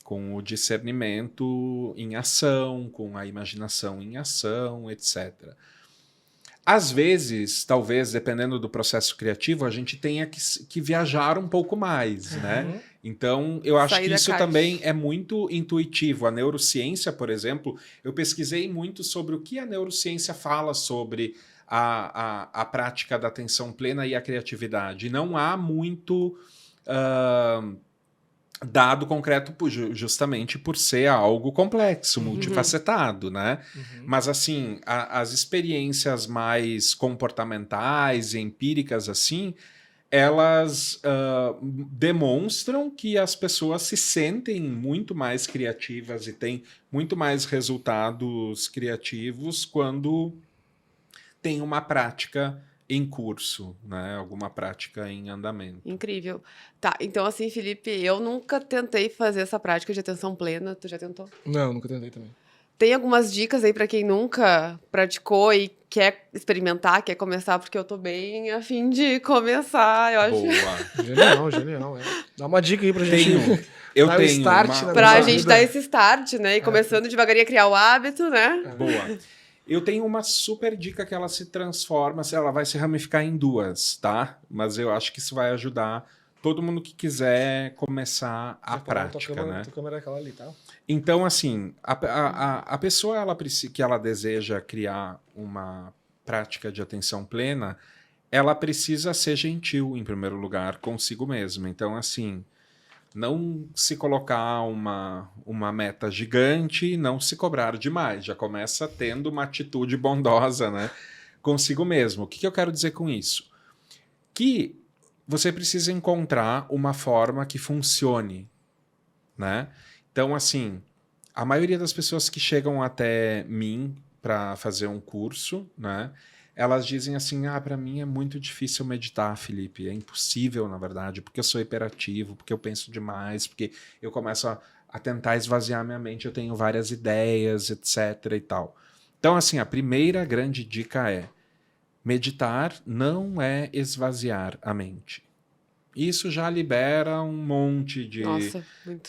S2: Com o discernimento em ação, com a imaginação em ação, etc. Às vezes, talvez, dependendo do processo criativo, a gente tenha que viajar um pouco mais, né? Então, eu acho que isso também é muito intuitivo. A neurociência, por exemplo, eu pesquisei muito sobre o que a neurociência fala sobre a prática da atenção plena e a criatividade. Não há muito dado concreto justamente por ser algo complexo, multifacetado, né? Mas, assim, as experiências mais comportamentais e empíricas, assim, elas demonstram que as pessoas se sentem muito mais criativas e têm muito mais resultados criativos quando tem uma prática em curso, né? Alguma prática em andamento.
S3: Incrível. Tá, então assim, Felipe, eu nunca tentei fazer essa prática de atenção plena. Tu já tentou?
S1: Não, nunca tentei também.
S3: Tem algumas dicas aí para quem nunca praticou e quer experimentar, quer começar, porque eu tô bem a fim de começar, eu acho.
S2: Boa.
S1: Genial. Dá uma dica aí pra gente.
S2: Eu
S1: dar
S2: tenho
S1: start
S3: pra gente dar esse start, né? E começando devagarinho a criar o hábito, né?
S2: Boa. Eu tenho uma super dica que ela se transforma, ela vai se ramificar em duas, tá? Mas eu acho que isso vai ajudar todo mundo que quiser começar a prática, né?
S1: Tua câmera é aquela ali, tá?
S2: Então, assim, a pessoa que ela deseja criar uma prática de atenção plena, ela precisa ser gentil, em primeiro lugar, consigo mesma. Então, assim, não se colocar uma meta gigante, não se cobrar demais. Já começa tendo uma atitude bondosa, né? Consigo mesmo. O que eu quero dizer com isso? Que você precisa encontrar uma forma que funcione, né? Então, assim, a maioria das pessoas que chegam até mim para fazer um curso, né? Elas dizem assim, para mim é muito difícil meditar, Felipe, é impossível, na verdade, porque eu sou hiperativo, porque eu penso demais, porque eu começo a tentar esvaziar minha mente, eu tenho várias ideias, etc e tal. Então, assim, a primeira grande dica é meditar não é esvaziar a mente. Isso já libera um monte de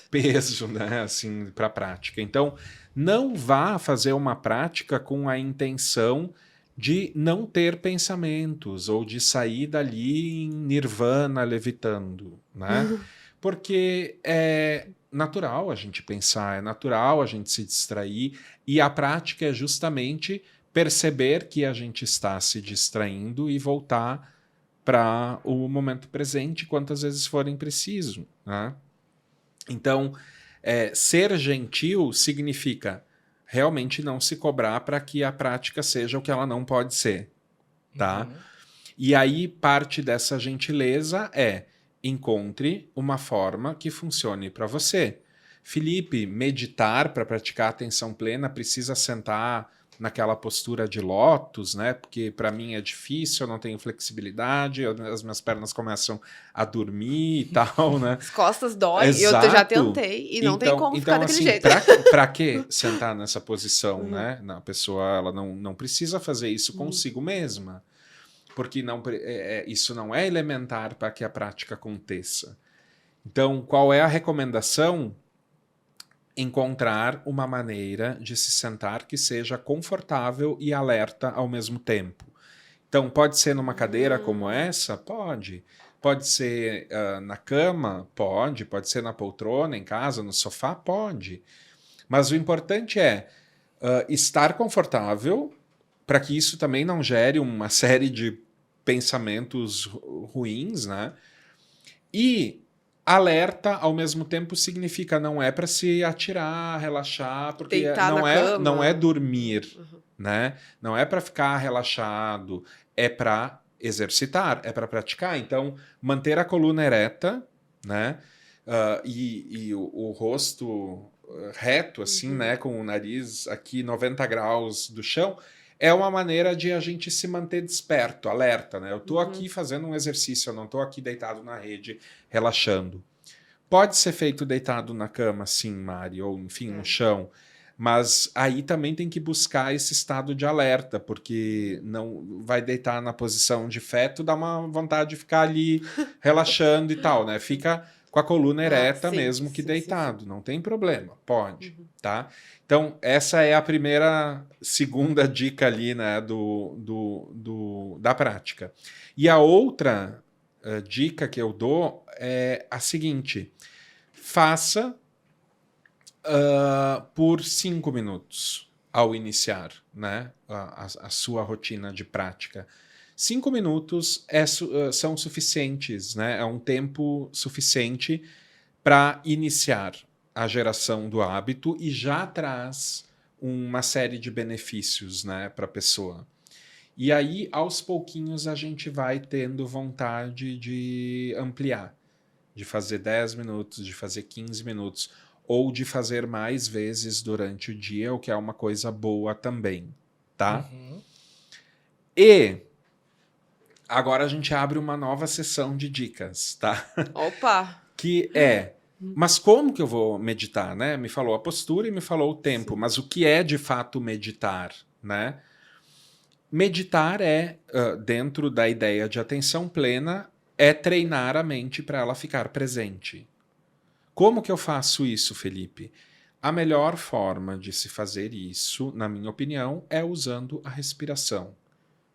S2: peso, né, assim, para a prática. Então, não vá fazer uma prática com a intenção de não ter pensamentos ou de sair dali em nirvana levitando, né? Porque é natural a gente pensar, é natural a gente se distrair e a prática é justamente perceber que a gente está se distraindo e voltar para o momento presente quantas vezes forem preciso, né? Então, ser gentil significa realmente não se cobrar para que a prática seja o que ela não pode ser, tá? E aí parte dessa gentileza encontre uma forma que funcione para você. Felipe, meditar para praticar atenção plena precisa sentar naquela postura de lótus, né? Porque para mim é difícil, eu não tenho flexibilidade, as minhas pernas começam a dormir e tal, né?
S3: As costas doem,
S2: Exato.
S3: Eu já tentei e não tem como ficar daquele jeito.
S2: Para que sentar nessa posição, né? A pessoa ela não precisa fazer isso consigo mesma, porque isso não é elementar para que a prática aconteça. Então, qual é a recomendação? Encontrar uma maneira de se sentar que seja confortável e alerta ao mesmo tempo. Então, pode ser numa cadeira como essa? Pode. Pode ser na cama? Pode. Pode ser na poltrona, em casa, no sofá? Pode. Mas o importante é estar confortável para que isso também não gere uma série de pensamentos ruins, né? E alerta, ao mesmo tempo, significa não é para se atirar, relaxar, porque não é dormir, né? Não é para ficar relaxado, é para exercitar, é para praticar. Então, manter a coluna ereta, né? E o rosto reto, assim, né? Com o nariz aqui 90 graus do chão, é uma maneira de a gente se manter desperto, alerta, né? Eu estou aqui fazendo um exercício, eu não estou aqui deitado na rede, relaxando. Pode ser feito deitado na cama, sim, Mari, ou enfim, no chão, mas aí também tem que buscar esse estado de alerta, porque não vai deitar na posição de feto, dá uma vontade de ficar ali relaxando e tal, né? Fica com a coluna ereta mesmo que deitado, não tem problema, pode, tá? Então, essa é a segunda dica ali, né, da prática. E a outra dica que eu dou é a seguinte: faça por 5 minutos ao iniciar, né, a sua rotina de prática. 5 minutos são suficientes, né? É um tempo suficiente para iniciar a geração do hábito e já traz uma série de benefícios, né, para a pessoa. E aí, aos pouquinhos, a gente vai tendo vontade de ampliar, de fazer 10 minutos, de fazer 15 minutos, ou de fazer mais vezes durante o dia, o que é uma coisa boa também, tá? E agora a gente abre uma nova sessão de dicas, tá?
S3: Opa!
S2: Que mas como que eu vou meditar, né? Me falou a postura e me falou o tempo, mas o que é de fato meditar, né? Meditar dentro da ideia de atenção plena, é treinar a mente para ela ficar presente. Como que eu faço isso, Felipe? A melhor forma de se fazer isso, na minha opinião, é usando a respiração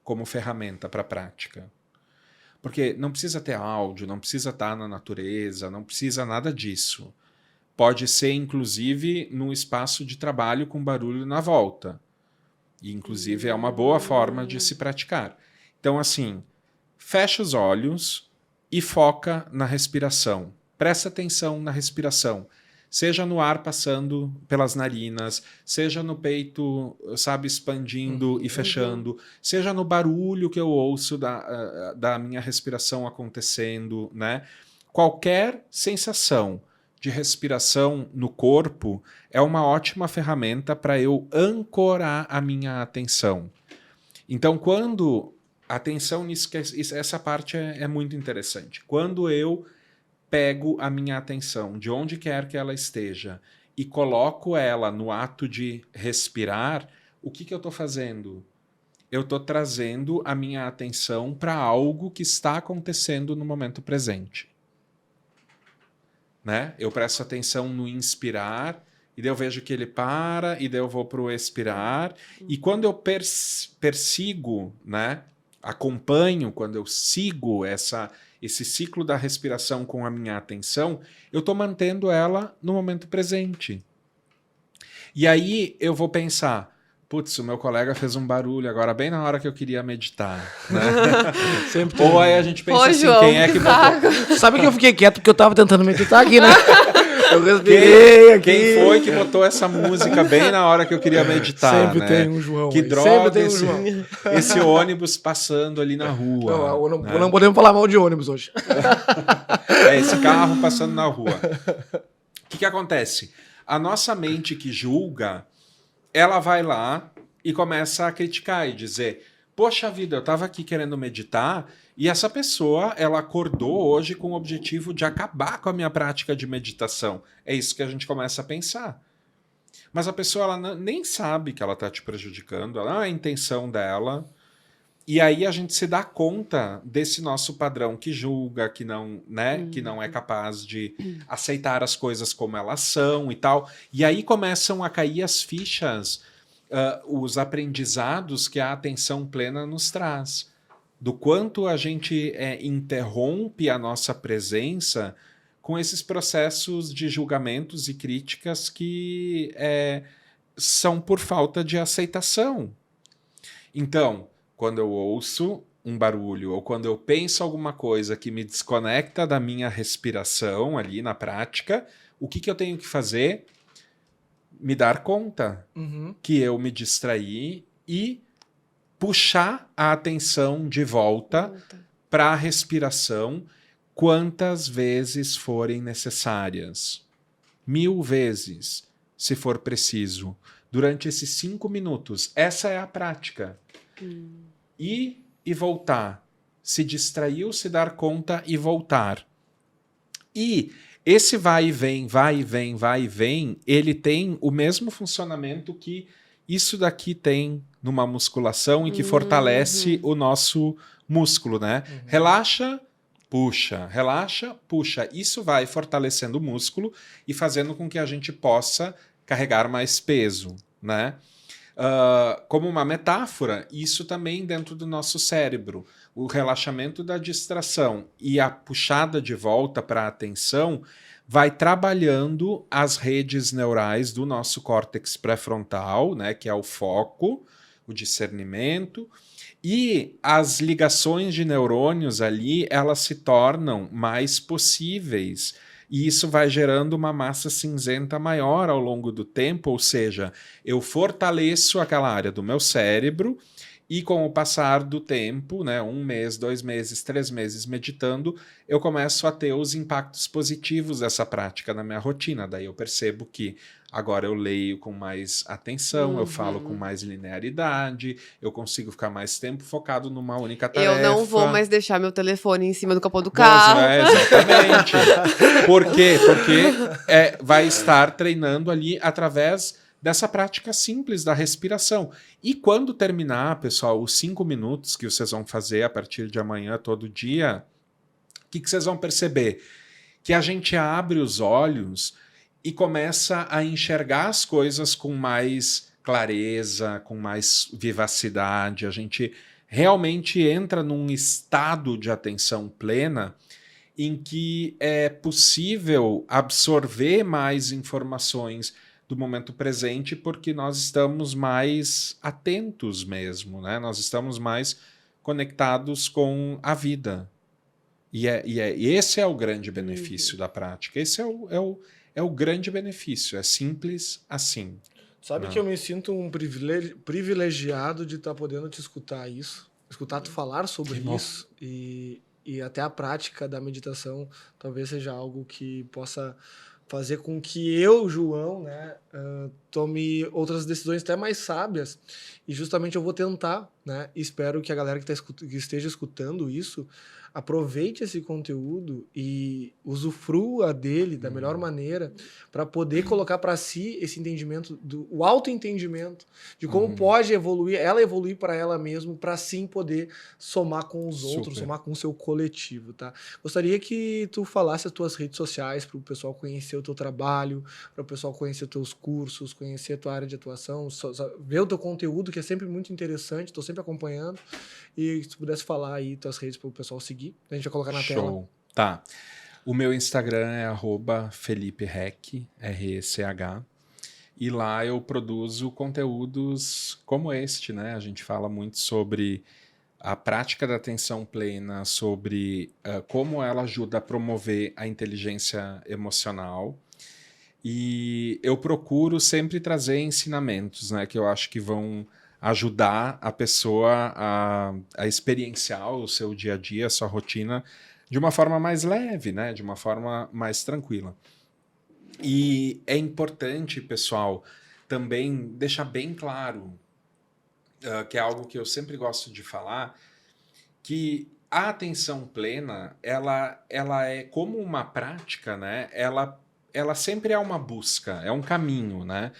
S2: como ferramenta para a prática. Porque não precisa ter áudio, não precisa estar na natureza, não precisa nada disso. Pode ser, inclusive, num espaço de trabalho com barulho na volta. E, inclusive, é uma boa forma de se praticar. Então, assim, fecha os olhos e foca na respiração. Presta atenção na respiração. Seja no ar passando pelas narinas, seja no peito, sabe, expandindo e fechando, seja no barulho que eu ouço da minha respiração acontecendo, né? Qualquer sensação de respiração no corpo é uma ótima ferramenta para eu ancorar a minha atenção. Então, quando... Atenção nisso, essa parte é muito interessante. Quando eu pego a minha atenção, de onde quer que ela esteja, e coloco ela no ato de respirar, o que eu estou fazendo? Eu estou trazendo a minha atenção para algo que está acontecendo no momento presente. Né? Eu presto atenção no inspirar, e daí eu vejo que ele para, e daí eu vou para o expirar, e quando eu persigo, né, acompanho, quando eu sigo esse ciclo da respiração com a minha atenção, eu estou mantendo ela no momento presente. E aí eu vou pensar, putz, o meu colega fez um barulho agora bem na hora que eu queria meditar. Né?
S1: Sempre
S2: Ou aí a gente pensa assim,
S3: João,
S2: quem é que botou...
S1: Sabe que eu fiquei quieto porque eu tava tentando meditar aqui, né? Eu respirei aqui.
S2: Quem foi que botou essa música bem na hora que eu queria meditar?
S1: Sempre
S2: né?
S1: tem um João.
S2: Que
S1: aí.
S2: droga
S1: Sempre tem um João.
S2: esse ônibus passando ali na rua.
S1: Não podemos falar mal de ônibus hoje.
S2: Esse carro passando na rua. O que acontece? A nossa mente que julga, ela vai lá e começa a criticar e dizer, poxa vida, eu estava aqui querendo meditar e essa pessoa, ela acordou hoje com o objetivo de acabar com a minha prática de meditação. É isso que a gente começa a pensar. Mas a pessoa ela nem sabe que ela está te prejudicando, ela não é a intenção dela. E aí a gente se dá conta desse nosso padrão que julga, que não, né, que não é capaz de aceitar as coisas como elas são e tal. E aí começam a cair as fichas, os aprendizados que a atenção plena nos traz. Do quanto a gente interrompe a nossa presença com esses processos de julgamentos e críticas que são por falta de aceitação. Então, quando eu ouço um barulho ou quando eu penso alguma coisa que me desconecta da minha respiração ali na prática, o que eu tenho que fazer? Me dar conta que eu me distraí e puxar a atenção de volta para a respiração quantas vezes forem necessárias. 1000 vezes, se for preciso. Durante esses 5 minutos. Essa é a prática. Ir e voltar. Se distraiu, se dar conta e voltar. E esse vai e vem, vai e vem, vai e vem, ele tem o mesmo funcionamento que isso daqui tem numa musculação e que fortalece o nosso músculo, né? Relaxa, puxa, relaxa, puxa. Isso vai fortalecendo o músculo e fazendo com que a gente possa carregar mais peso, né? Como uma metáfora, isso também dentro do nosso cérebro. O relaxamento da distração e a puxada de volta para a atenção vai trabalhando as redes neurais do nosso córtex pré-frontal, né, que é o foco, o discernimento, e as ligações de neurônios ali, elas se tornam mais possíveis. E isso vai gerando uma massa cinzenta maior ao longo do tempo, ou seja, eu fortaleço aquela área do meu cérebro e com o passar do tempo, né, 1 mês, 2 meses, 3 meses meditando, eu começo a ter os impactos positivos dessa prática na minha rotina. Daí eu percebo que agora eu leio com mais atenção, eu falo com mais linearidade, eu consigo ficar mais tempo focado numa única tarefa.
S3: Eu não vou mais deixar meu telefone em cima do capô do carro.
S2: Exatamente. Por quê? Porque vai estar treinando ali através dessa prática simples da respiração. E quando terminar, pessoal, os 5 minutos que vocês vão fazer a partir de amanhã, todo dia, o que vocês vão perceber? Que a gente abre os olhos e começa a enxergar as coisas com mais clareza, com mais vivacidade, a gente realmente entra num estado de atenção plena em que é possível absorver mais informações do momento presente porque nós estamos mais atentos mesmo, né? Nós estamos mais conectados com a vida. Esse é o grande benefício da prática. Esse é o grande benefício. É simples assim.
S1: Sabe que eu me sinto um privilegiado de estar podendo te escutar tu falar sobre isso e até a prática da meditação talvez seja algo que possa fazer com que eu, João, né, tome outras decisões até mais sábias. E justamente eu vou tentar, né, espero que a galera que esteja escutando isso aproveite esse conteúdo e usufrua dele da melhor maneira para poder colocar para si esse entendimento, o autoentendimento de como pode evoluir, ela evoluir para ela mesma, para sim poder somar com os outros, somar com o seu coletivo, tá? Gostaria que tu falasse as tuas redes sociais para o pessoal conhecer o teu trabalho, para o pessoal conhecer os teus cursos, conhecer a tua área de atuação, ver o teu conteúdo, que é sempre muito interessante, estou sempre acompanhando. E se tu pudesse falar aí tuas redes para o pessoal seguir, a gente vai colocar na tela.
S2: Tá. O meu Instagram é @FelipeRech, R-E-C-H. E lá eu produzo conteúdos como este, né? A gente fala muito sobre a prática da atenção plena, sobre como ela ajuda a promover a inteligência emocional. E eu procuro sempre trazer ensinamentos, né? Que eu acho que vão ajudar a pessoa a experienciar o seu dia a dia, a sua rotina, de uma forma mais leve, né? De uma forma mais tranquila. E é importante, pessoal, também deixar bem claro, que é algo que eu sempre gosto de falar, que a atenção plena, ela é como uma prática, né? Ela sempre é uma busca, é um caminho, né?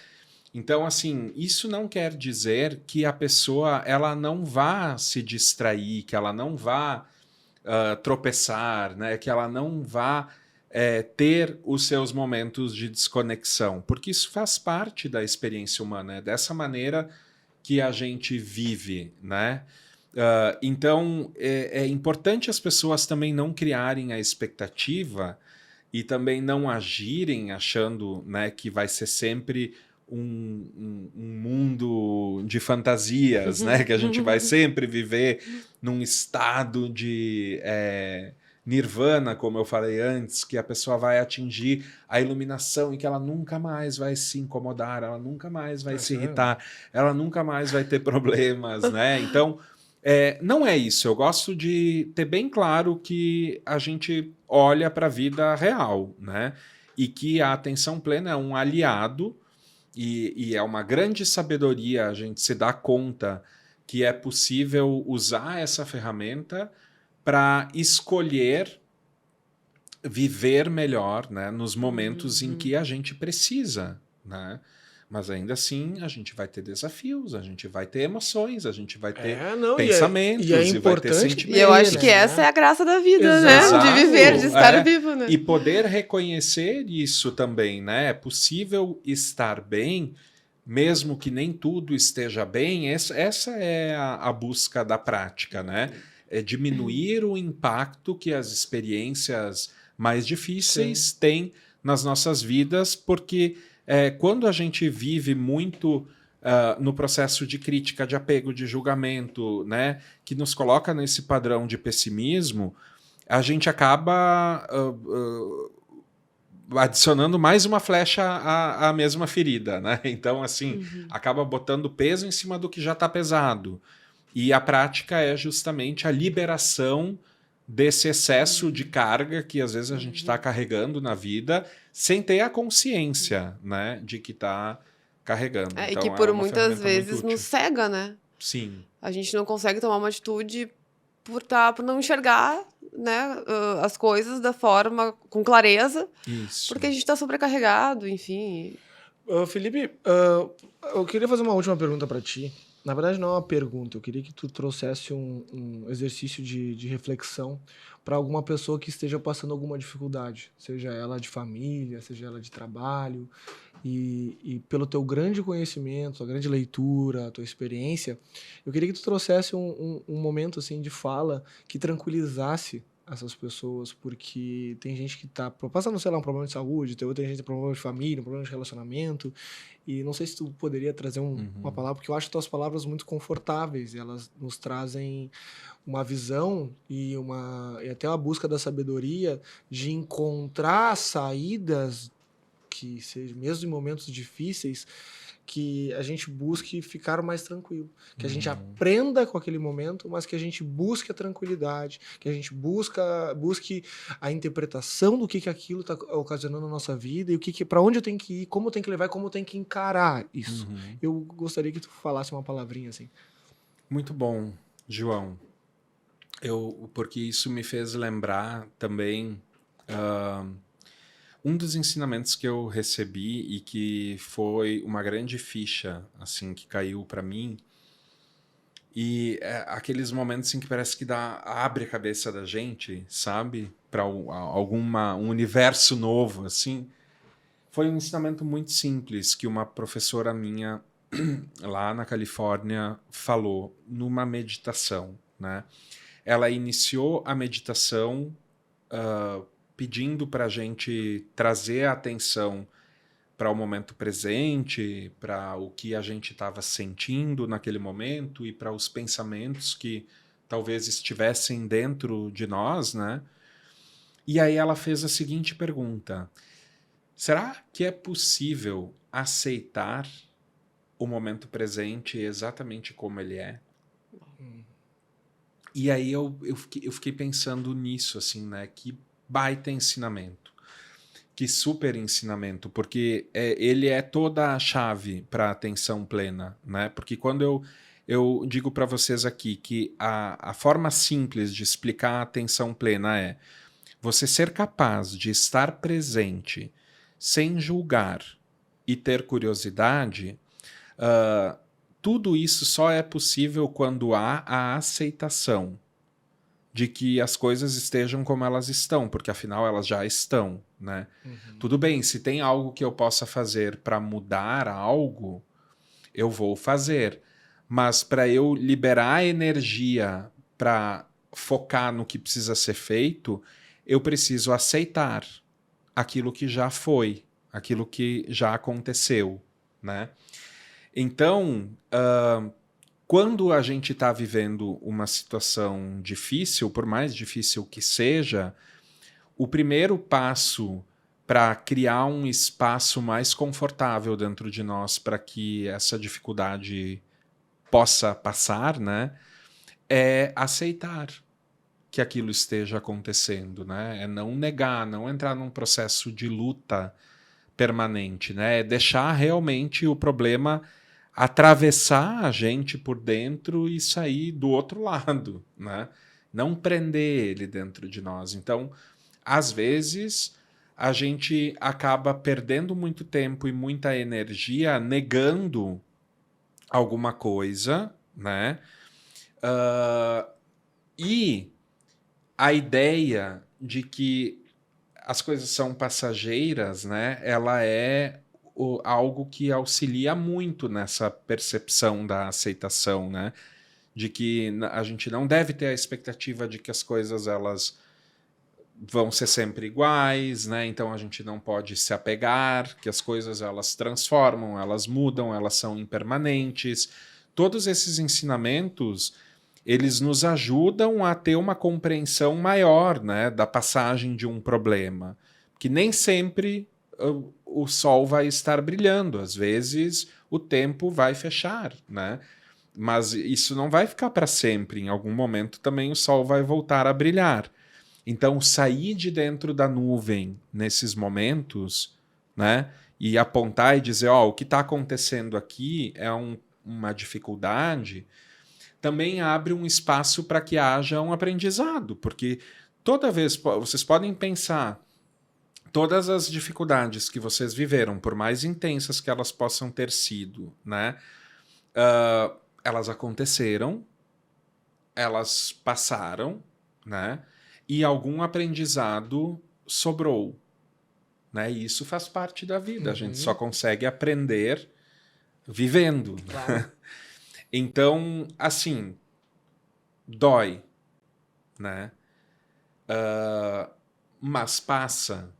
S2: Então, assim, isso não quer dizer que a pessoa ela não vá se distrair, que ela não vá tropeçar, né? Que ela não vá ter os seus momentos de desconexão, porque isso faz parte da experiência humana, é dessa maneira que a gente vive, né? Então, é importante as pessoas também não criarem a expectativa e também não agirem achando, né, que vai ser sempre um mundo de fantasias, né? Que a gente vai sempre viver num estado de nirvana, como eu falei antes, que a pessoa vai atingir a iluminação e que ela nunca mais vai se incomodar, ela nunca mais vai se irritar, ela nunca mais vai ter problemas, né? Então, não é isso. Eu gosto de ter bem claro que a gente olha para a vida real, né? E que a atenção plena é um aliado e é uma grande sabedoria a gente se dar conta que é possível usar essa ferramenta para escolher viver melhor, né, nos momentos em que a gente precisa, né? Mas ainda assim a gente vai ter desafios, a gente vai ter emoções, a gente vai ter pensamentos e vai ter sentimentos.
S3: E eu acho que essa é a graça da vida, né? De viver, de estar vivo, né?
S2: E poder reconhecer isso também, né? É possível estar bem, mesmo que nem tudo esteja bem. Essa é a busca da prática, né? É diminuir o impacto que as experiências mais difíceis têm nas nossas vidas, porque quando a gente vive muito no processo de crítica, de apego, de julgamento, né, que nos coloca nesse padrão de pessimismo, a gente acaba adicionando mais uma flecha à mesma ferida, né? Então, assim, acaba botando peso em cima do que já está pesado. E a prática é justamente a liberação desse excesso de carga que às vezes a gente está carregando na vida sem ter a consciência, né, de que está carregando.
S3: Então, e que por muitas vezes nos cega, né?
S2: Sim.
S3: A gente não consegue tomar uma atitude por não enxergar, né, as coisas da forma com clareza.
S2: Isso.
S3: Porque a gente está sobrecarregado, enfim.
S1: Felipe, eu queria fazer uma última pergunta para ti. Na verdade, não é uma pergunta. Eu queria que tu trouxesse um exercício de reflexão para alguma pessoa que esteja passando alguma dificuldade, seja ela de família, seja ela de trabalho, e pelo teu grande conhecimento, a grande leitura, a tua experiência, eu queria que tu trouxesse um momento assim de fala que tranquilizasse essas pessoas, porque tem gente que tá passando, sei lá, um problema de saúde, tem outra gente que tem problema de família, um problema de relacionamento, e não sei se tu poderia trazer uma
S2: Uhum.
S1: palavra, porque eu acho tuas palavras muito confortáveis, e elas nos trazem uma visão e até uma busca da sabedoria de encontrar saídas que seja, mesmo em momentos difíceis, que a gente busque ficar mais tranquilo, que a gente
S2: Uhum.
S1: aprenda com aquele momento, mas que a gente busque a tranquilidade, que a gente busque a interpretação do que aquilo está ocasionando na nossa vida e o que para onde eu tenho que ir, como eu tenho que levar e como eu tenho que encarar isso.
S2: Uhum.
S1: Eu gostaria que tu falasse uma palavrinha assim.
S2: Muito bom, João. Porque isso me fez lembrar também um dos ensinamentos que eu recebi e que foi uma grande ficha assim que caiu para mim. E é aqueles momentos assim que parece que abre a cabeça da gente, sabe? Para um universo novo, assim. Foi um ensinamento muito simples que uma professora minha lá na Califórnia falou numa meditação, né? Ela iniciou a meditação pedindo para a gente trazer a atenção para o momento presente, para o que a gente estava sentindo naquele momento e para os pensamentos que talvez estivessem dentro de nós, né? E aí ela fez a seguinte pergunta: será que é possível aceitar o momento presente exatamente como ele é? E aí eu fiquei pensando nisso, assim, né? Que baita ensinamento. Que super ensinamento, porque ele é toda a chave para a atenção plena, né? Porque quando eu digo para vocês aqui que a forma simples de explicar a atenção plena é você ser capaz de estar presente sem julgar e ter curiosidade, tudo isso só é possível quando há a aceitação de que as coisas estejam como elas estão, porque afinal elas já estão, né? Tudo bem, se tem algo que eu possa fazer para mudar algo, eu vou fazer. Mas para eu liberar energia para focar no que precisa ser feito, eu preciso aceitar aquilo que já foi, aquilo que já aconteceu, né? Então, quando a gente está vivendo uma situação difícil, por mais difícil que seja, o primeiro passo para criar um espaço mais confortável dentro de nós para que essa dificuldade possa passar, né, é aceitar que aquilo esteja acontecendo, né? É não negar, não entrar num processo de luta permanente, né? É deixar realmente o problema atravessar a gente por dentro e sair do outro lado, né? Não prender ele dentro de nós. Então, às vezes, a gente acaba perdendo muito tempo e muita energia negando alguma coisa, né? E a ideia de que as coisas são passageiras, né? Ela é algo que auxilia muito nessa percepção da aceitação, né? De que a gente não deve ter a expectativa de que as coisas elas vão ser sempre iguais, né? Então a gente não pode se apegar, que as coisas elas transformam, elas mudam, elas são impermanentes. Todos esses ensinamentos eles nos ajudam a ter uma compreensão maior, né, da passagem de um problema. Que nem sempre o sol vai estar brilhando, às vezes o tempo vai fechar, né? Mas isso não vai ficar para sempre, em algum momento também o sol vai voltar a brilhar. Então, sair de dentro da nuvem nesses momentos, né, e apontar e dizer, ó, o que está acontecendo aqui é uma dificuldade, também abre um espaço para que haja um aprendizado, porque toda vez, vocês podem pensar, todas as dificuldades que vocês viveram, por mais intensas que elas possam ter sido, né, elas aconteceram, elas passaram, né? E algum aprendizado sobrou, né? E isso faz parte da vida. A gente só consegue aprender vivendo.
S1: Claro.
S2: Então, assim, dói, né? Mas passa,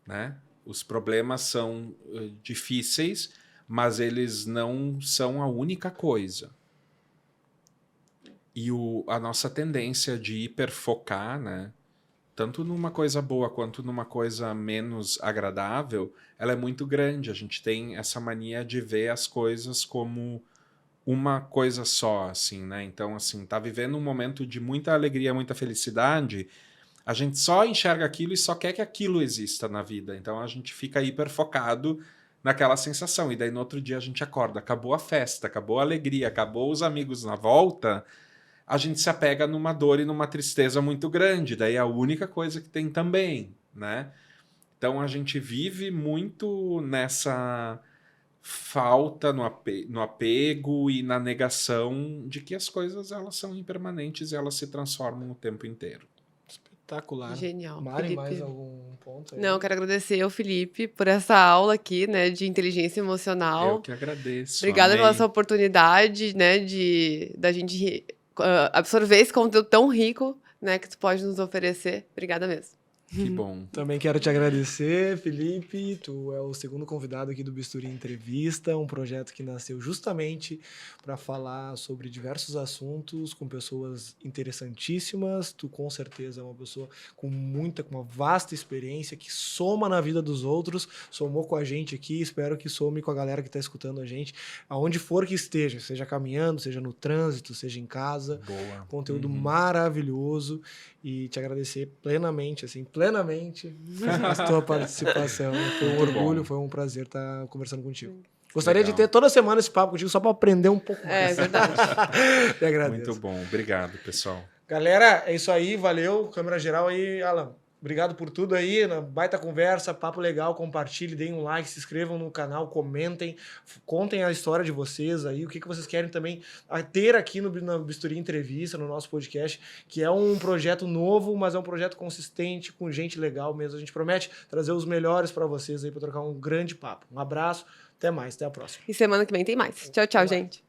S2: né? Os problemas são difíceis, mas eles não são a única coisa. E a nossa tendência de hiperfocar, né? Tanto numa coisa boa quanto numa coisa menos agradável, ela é muito grande. A gente tem essa mania de ver as coisas como uma coisa só, assim, né? Então, assim, tá vivendo um momento de muita alegria, muita felicidade, a gente só enxerga aquilo e só quer que aquilo exista na vida. Então, a gente fica hiper focado naquela sensação. E daí, no outro dia, a gente acorda. Acabou a festa, acabou a alegria, acabou os amigos na volta. A gente se apega numa dor e numa tristeza muito grande. Daí, é a única coisa que tem também, né? Então, a gente vive muito nessa falta no apego e na negação de que as coisas elas são impermanentes e elas se transformam o tempo inteiro.
S1: Espetacular.
S3: Genial.
S1: Mari,
S3: Felipe.
S1: mais algum ponto aí?
S3: Não, quero agradecer ao Felipe por essa aula aqui, né, de inteligência
S2: Eu
S3: emocional.
S2: que agradeço.
S3: Obrigada pela
S2: amei.
S3: sua oportunidade, né, da gente absorver esse conteúdo tão rico, né, que tu pode nos oferecer. Obrigada mesmo.
S2: Que bom.
S1: Também quero te agradecer, Felipe. Tu é o segundo convidado aqui do Bisturi Entrevista, um projeto que nasceu justamente para falar sobre diversos assuntos com pessoas interessantíssimas. Tu com certeza é uma pessoa com uma vasta experiência que soma na vida dos outros, somou com a gente aqui, espero que some com a galera que está escutando a gente, aonde for que esteja, seja caminhando, seja no trânsito, seja em casa.
S2: Boa.
S1: Conteúdo maravilhoso e te agradecer plenamente a tua participação. Foi um
S2: Muito
S1: orgulho,
S2: bom.
S1: foi um prazer estar conversando contigo. Gostaria
S2: Legal.
S1: de ter toda semana esse papo contigo só para aprender um pouco mais.
S3: É verdade.
S1: Te agradeço.
S2: Muito bom. Obrigado, pessoal.
S1: Galera, é isso aí, valeu. Câmera geral aí, Alan. Obrigado por tudo aí, na baita conversa, papo legal, compartilhe, deem um like, se inscrevam no canal, comentem, contem a história de vocês aí, o que vocês querem também ter aqui no Bisturi Entrevista, no nosso podcast, que é um projeto novo, mas é um projeto consistente, com gente legal mesmo. A gente promete trazer os melhores para vocês aí, para trocar um grande papo. Um abraço, até mais, até a próxima.
S3: E semana que vem tem mais. Tchau, tchau, gente.